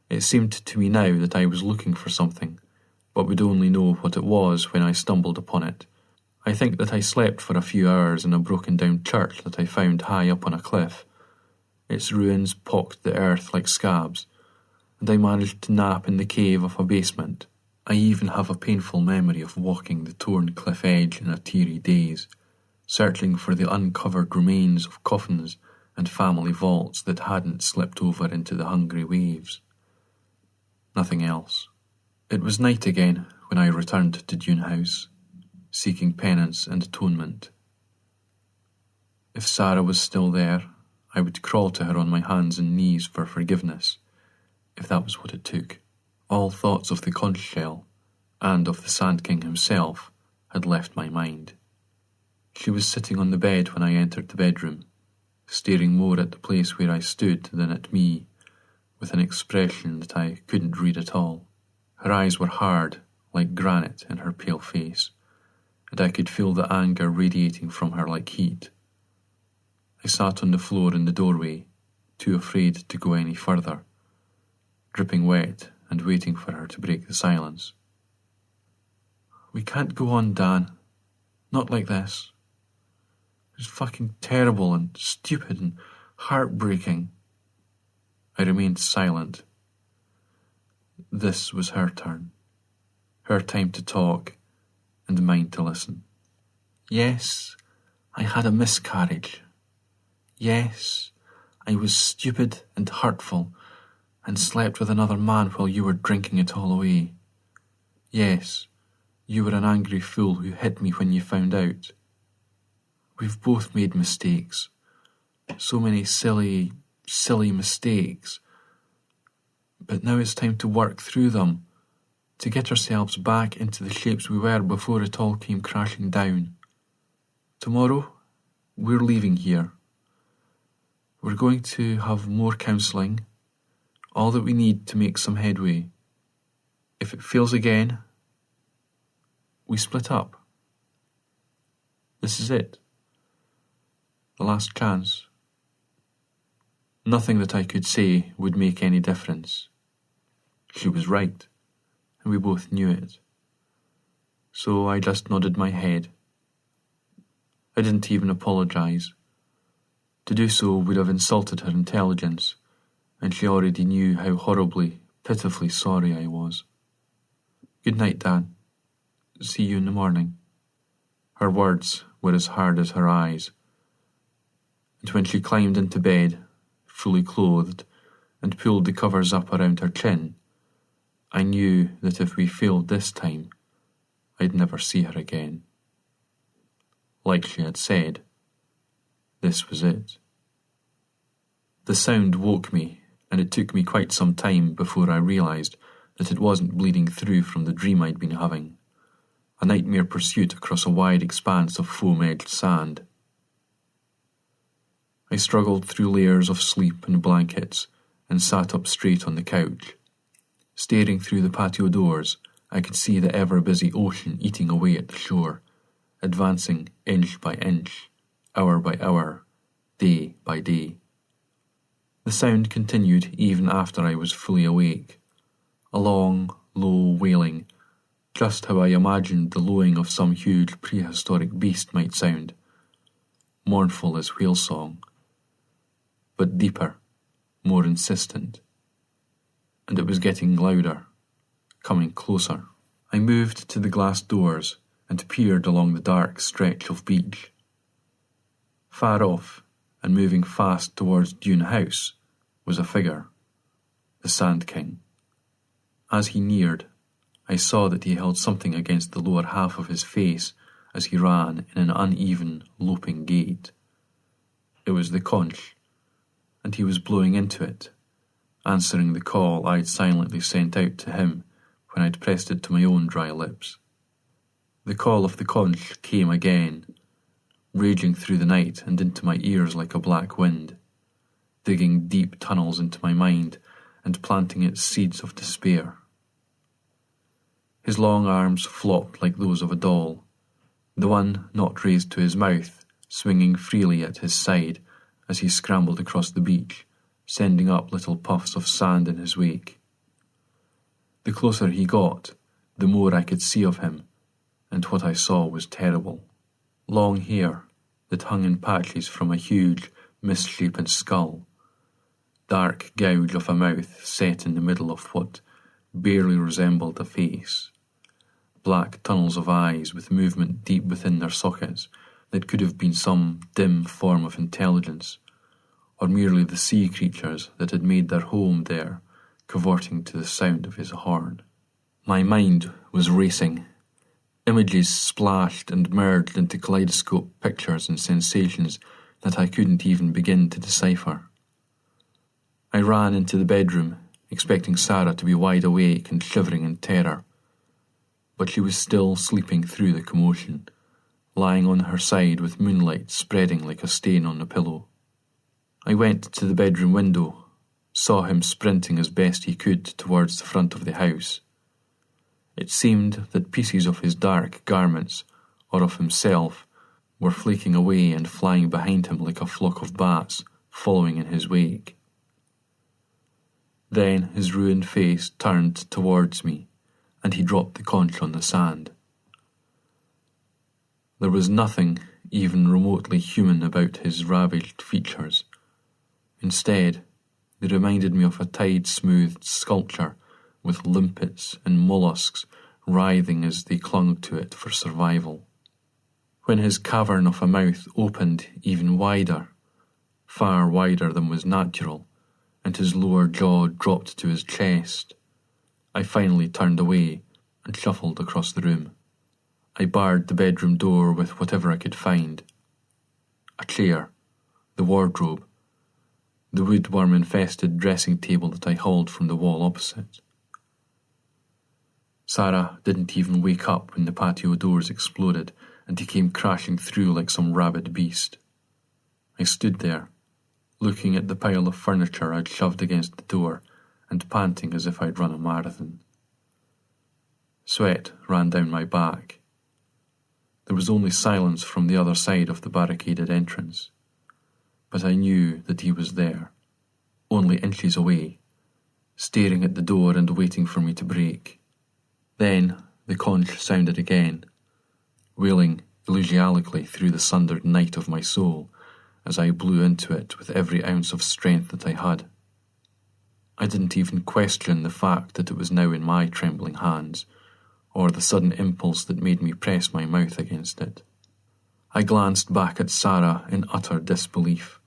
It seemed to me now that I was looking for something, but would only know what it was when I stumbled upon it. I think that I slept for a few hours in a broken-down church that I found high up on a cliff. Its ruins pocked the earth like scabs, and I managed to nap in the cave of a basement. I even have a painful memory of walking the torn cliff edge in a teary daze, searching for the uncovered remains of coffins and family vaults that hadn't slipped over into the hungry waves. Nothing else. It was night again when I returned to Dune House, seeking penance and atonement. If Sarah was still there, I would crawl to her on my hands and knees for forgiveness, if that was what it took. All thoughts of the conch shell, and of the Sand King himself, had left my mind. She was sitting on the bed when I entered the bedroom, staring more at the place where I stood than at me, with an expression that I couldn't read at all. Her eyes were hard, like granite in her pale face, and I could feel the anger radiating from her like heat. I sat on the floor in the doorway, too afraid to go any further, dripping wet and waiting for her to break the silence. "We can't go on, Dan. Not like this. It's fucking terrible and stupid and heartbreaking." I remained silent. This was her turn. Her time to talk, and mine to listen. "Yes, I had a miscarriage. Yes, I was stupid and hurtful, and slept with another man while you were drinking it all away. Yes, you were an angry fool who hit me when you found out. We've both made mistakes. So many silly mistakes. But now it's time to work through them, to get ourselves back into the shapes we were before it all came crashing down. Tomorrow, we're leaving here. We're going to have more counselling, all that we need to make some headway. If it fails again, We split up. This is it. The last chance. Nothing that I could say would make any difference. She was right, and we both knew it. So I just nodded my head. I didn't even apologize. To do so would have insulted her intelligence, and she already knew how horribly, pitifully sorry I was. Good night, Dad. See you in the morning. Her words were as hard as her eyes. And when she climbed into bed, fully clothed, and pulled the covers up around her chin, I knew that if we failed this time, I'd never see her again. Like she had said, this was it. The sound woke me, and it took me quite some time before I realized that it wasn't bleeding through from the dream I'd been having, a nightmare pursuit across a wide expanse of foam-edged sand. I struggled through layers of sleep and blankets and sat up straight on the couch. Staring through the patio doors, I could see the ever-busy ocean eating away at the shore, advancing inch by inch, hour by hour, day by day. The sound continued even after I was fully awake, a long, low wailing, just how I imagined the lowing of some huge prehistoric beast might sound, mournful as whale song, but deeper, more insistent. And it was getting louder, coming closer. I moved to the glass doors and peered along the dark stretch of beach. Far off, and moving fast towards Dune House, was a figure, the Sand King. As he neared, I saw that he held something against the lower half of his face as he ran in an uneven, loping gait. It was the conch, and he was blowing into it, answering the call I'd silently sent out to him when I'd pressed it to my own dry lips. The call of the conch came again, raging through the night and into my ears like a black wind, digging deep tunnels into my mind and planting its seeds of despair. His long arms flopped like those of a doll, the one not raised to his mouth, swinging freely at his side as he scrambled across the beach, sending up little puffs of sand in his wake. The closer he got, the more I could see of him, and what I saw was terrible. Long hair that hung in patches from a huge, misshapen skull, dark gouge of a mouth set in the middle of what barely resembled a face, black tunnels of eyes with movement deep within their sockets that could have been some dim form of intelligence, or merely the sea creatures that had made their home there, cavorting to the sound of his horn. My mind was racing. Images splashed and merged into kaleidoscope pictures and sensations that I couldn't even begin to decipher. I ran into the bedroom, expecting Sarah to be wide awake and shivering in terror, but she was still sleeping through the commotion, lying on her side with moonlight spreading like a stain on the pillow. I went to the bedroom window, saw him sprinting as best he could towards the front of the house. It seemed that pieces of his dark garments, or of himself, were flaking away and flying behind him like a flock of bats, following in his wake. Then his ruined face turned towards me, and he dropped the conch on the sand. There was nothing even remotely human about his ravaged features. Instead, they reminded me of a tide-smoothed sculpture with limpets and mollusks writhing as they clung to it for survival. When his cavern of a mouth opened even wider, far wider than was natural, and his lower jaw dropped to his chest, I finally turned away and shuffled across the room. I barred the bedroom door with whatever I could find. A chair, the wardrobe, the woodworm-infested dressing table that I hauled from the wall opposite. Sarah didn't even wake up when the patio doors exploded and he came crashing through like some rabid beast. I stood there, looking at the pile of furniture I'd shoved against the door and panting as if I'd run a marathon. Sweat ran down my back, There was only silence from the other side of the barricaded entrance. But I knew that he was there, only inches away, staring at the door and waiting for me to break. Then the conch sounded again, wailing elegiacally through the sundered night of my soul as I blew into it with every ounce of strength that I had. I didn't even question the fact that it was now in my trembling hands, or the sudden impulse that made me press my mouth against it. I glanced back at Sarah in utter disbelief.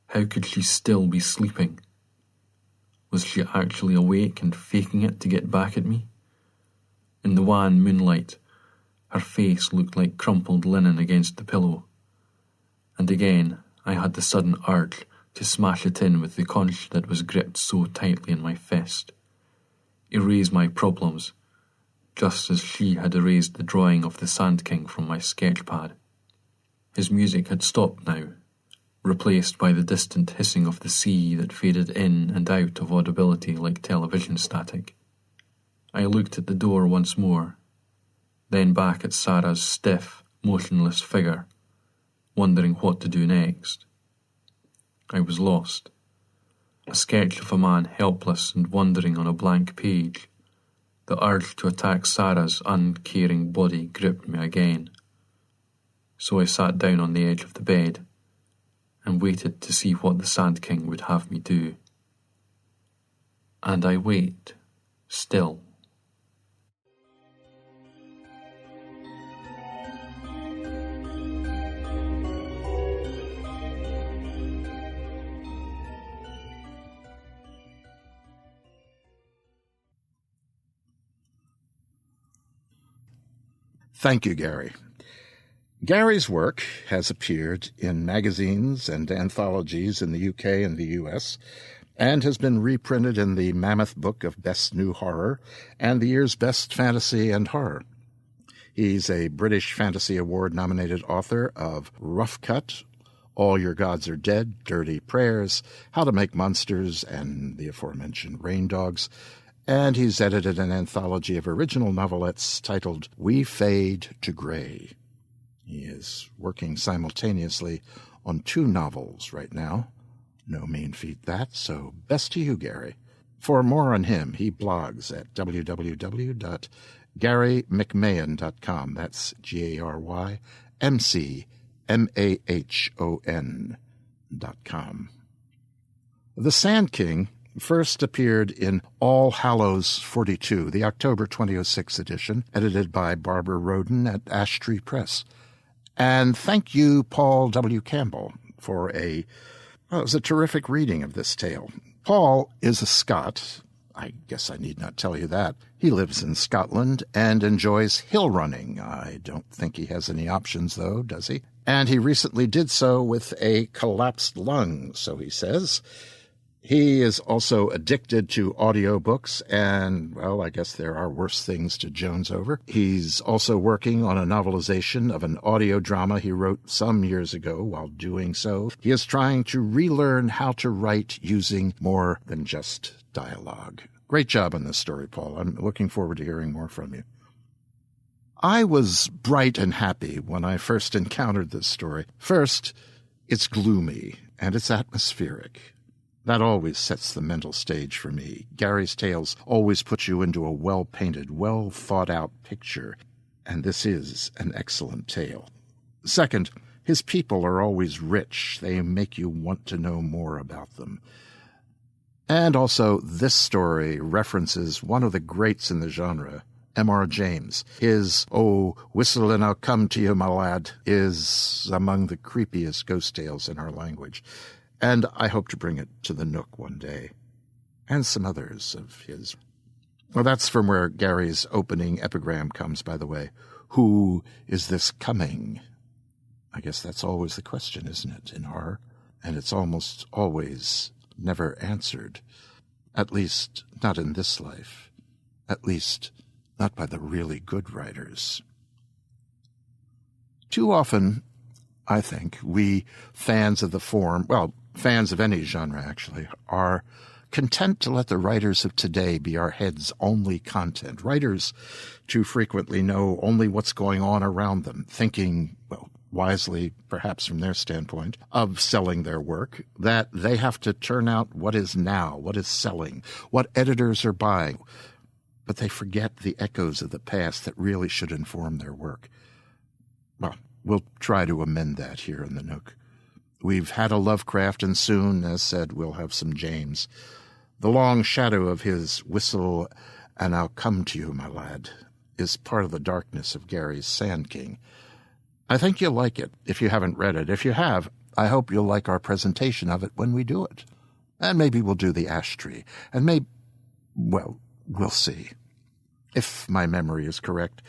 How could she still be sleeping? Was she actually awake and faking it to get back at me? In the wan moonlight, her face looked like crumpled linen against the pillow. And again, I had the sudden urge to smash it in with the conch that was gripped so tightly in my fist. Erase my problems, just as she had erased the drawing of the Sand King from my sketch pad. His music had stopped now, replaced by the distant hissing of the sea that faded in and out of audibility like television static. I looked at the door once more, then back at Sarah's stiff, motionless figure, wondering what to do next. I was lost. A sketch of a man helpless and wandering on a blank page. The urge to attack Sarah's uncaring body gripped me again. So I sat down on the edge of the bed and waited to see what the Sand King would have me do. And I wait, still. Thank you, Gary. Gary's work has appeared in magazines and anthologies in the UK and the US, and has been reprinted in the Mammoth Book of Best New Horror and the year's Best Fantasy and Horror. He's a British Fantasy Award-nominated author of Rough Cut, All Your Gods Are Dead, Dirty Prayers, How to Make Monsters, and the aforementioned Rain Dogs, and he's edited an anthology of original novelettes titled We Fade to Grey. He is working simultaneously on 2 novels right now. No mean feat that, so best to you, Gary. For more on him, he blogs at www.garymcmahon.com. That's GaryMcMahon.com. The Sand King first appeared in All Hallows 42, the October 2006 edition, edited by Barbara Roden at Ash Tree Press. And thank you, Paul W. Campbell, for it was a terrific reading of this tale. Paul is a Scot. I guess I need not tell you that. He lives in Scotland and enjoys hill running. I don't think he has any options, though, does he? And he recently did so with a collapsed lung, so he says. He is also addicted to audiobooks, and, well, I guess there are worse things to jones over. He's also working on a novelization of an audio drama he wrote some years ago. While doing so, he is trying to relearn how to write using more than just dialogue. Great job on this story, Paul. I'm looking forward to hearing more from you. I was bright and happy when I first encountered this story. First, it's gloomy, and it's atmospheric. That always sets the mental stage for me. Gary's tales always put you into a well-painted, well-thought-out picture, and this is an excellent tale. Second, his people are always rich. They make you want to know more about them. And also, this story references one of the greats in the genre, M.R. James. His, "Oh, whistle and I'll come to you, my lad," is among the creepiest ghost tales in our language. And I hope to bring it to the Nook one day. And some others of his. Well, that's from where Gary's opening epigram comes, by the way. Who is this coming? I guess that's always the question, isn't it, in horror? And it's almost always never answered. At least, not in this life. At least, not by the really good writers. Too often, I think, we fans of the form, well, fans of any genre, actually, are content to let the writers of today be our head's only content. Writers too frequently know only what's going on around them, thinking, well, wisely, perhaps from their standpoint, of selling their work, that they have to turn out what is now, what is selling, what editors are buying. But they forget the echoes of the past that really should inform their work. Well, we'll try to amend that here in the Nook. We've had a Lovecraft, and soon, as said, we'll have some James. The long shadow of his whistle, "And I'll come to you, my lad," is part of the darkness of Gary's Sand King. I think you'll like it if you haven't read it. If you have, I hope you'll like our presentation of it when we do it. And maybe we'll do the ash tree. And well, we'll see. If my memory is correct,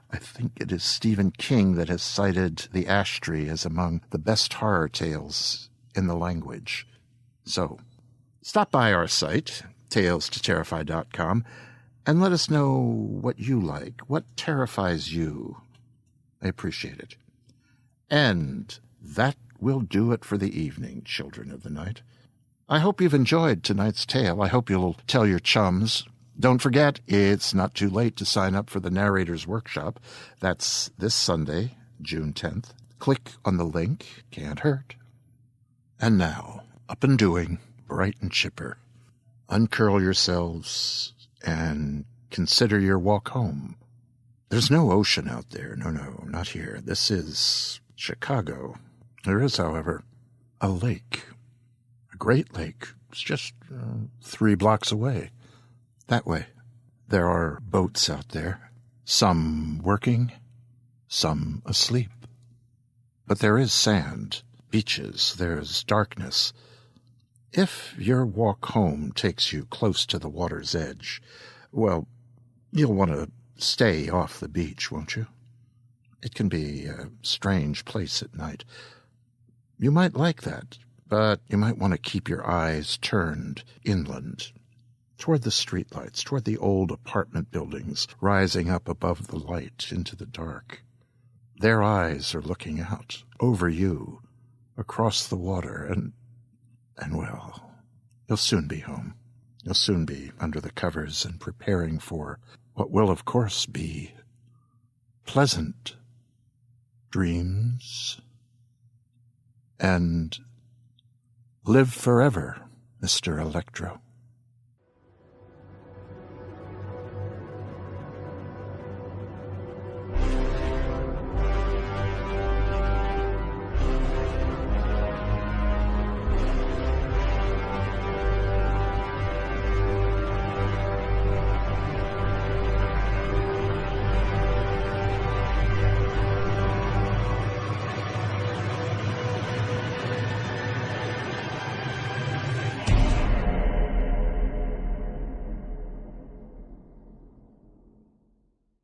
I think it is Stephen King that has cited the ash tree as among the best horror tales in the language. So, stop by our site, talestoterrify.com, and let us know what you like, what terrifies you. I appreciate it. And that will do it for the evening, children of the night. I hope you've enjoyed tonight's tale. I hope you'll tell your chums. Don't forget, it's not too late to sign up for the Narrator's Workshop. That's this Sunday, June 10th. Click on the link. Can't hurt. And now, up and doing, bright and chipper. Uncurl yourselves and consider your walk home. There's no ocean out there. No, not here. This is Chicago. There is, however, a lake. A great lake. It's just 3 blocks away. That way. There are boats out there. Some working, some asleep. But there is sand, beaches, there's darkness. If your walk home takes you close to the water's edge, well, you'll want to stay off the beach, won't you? It can be a strange place at night. You might like that, but you might want to keep your eyes turned inland, toward the streetlights, toward the old apartment buildings rising up above the light into the dark. Their eyes are looking out, over you, across the water, and well, you'll soon be home. You'll soon be under the covers and preparing for what will, of course, be pleasant dreams. And live forever, Mr. Electro.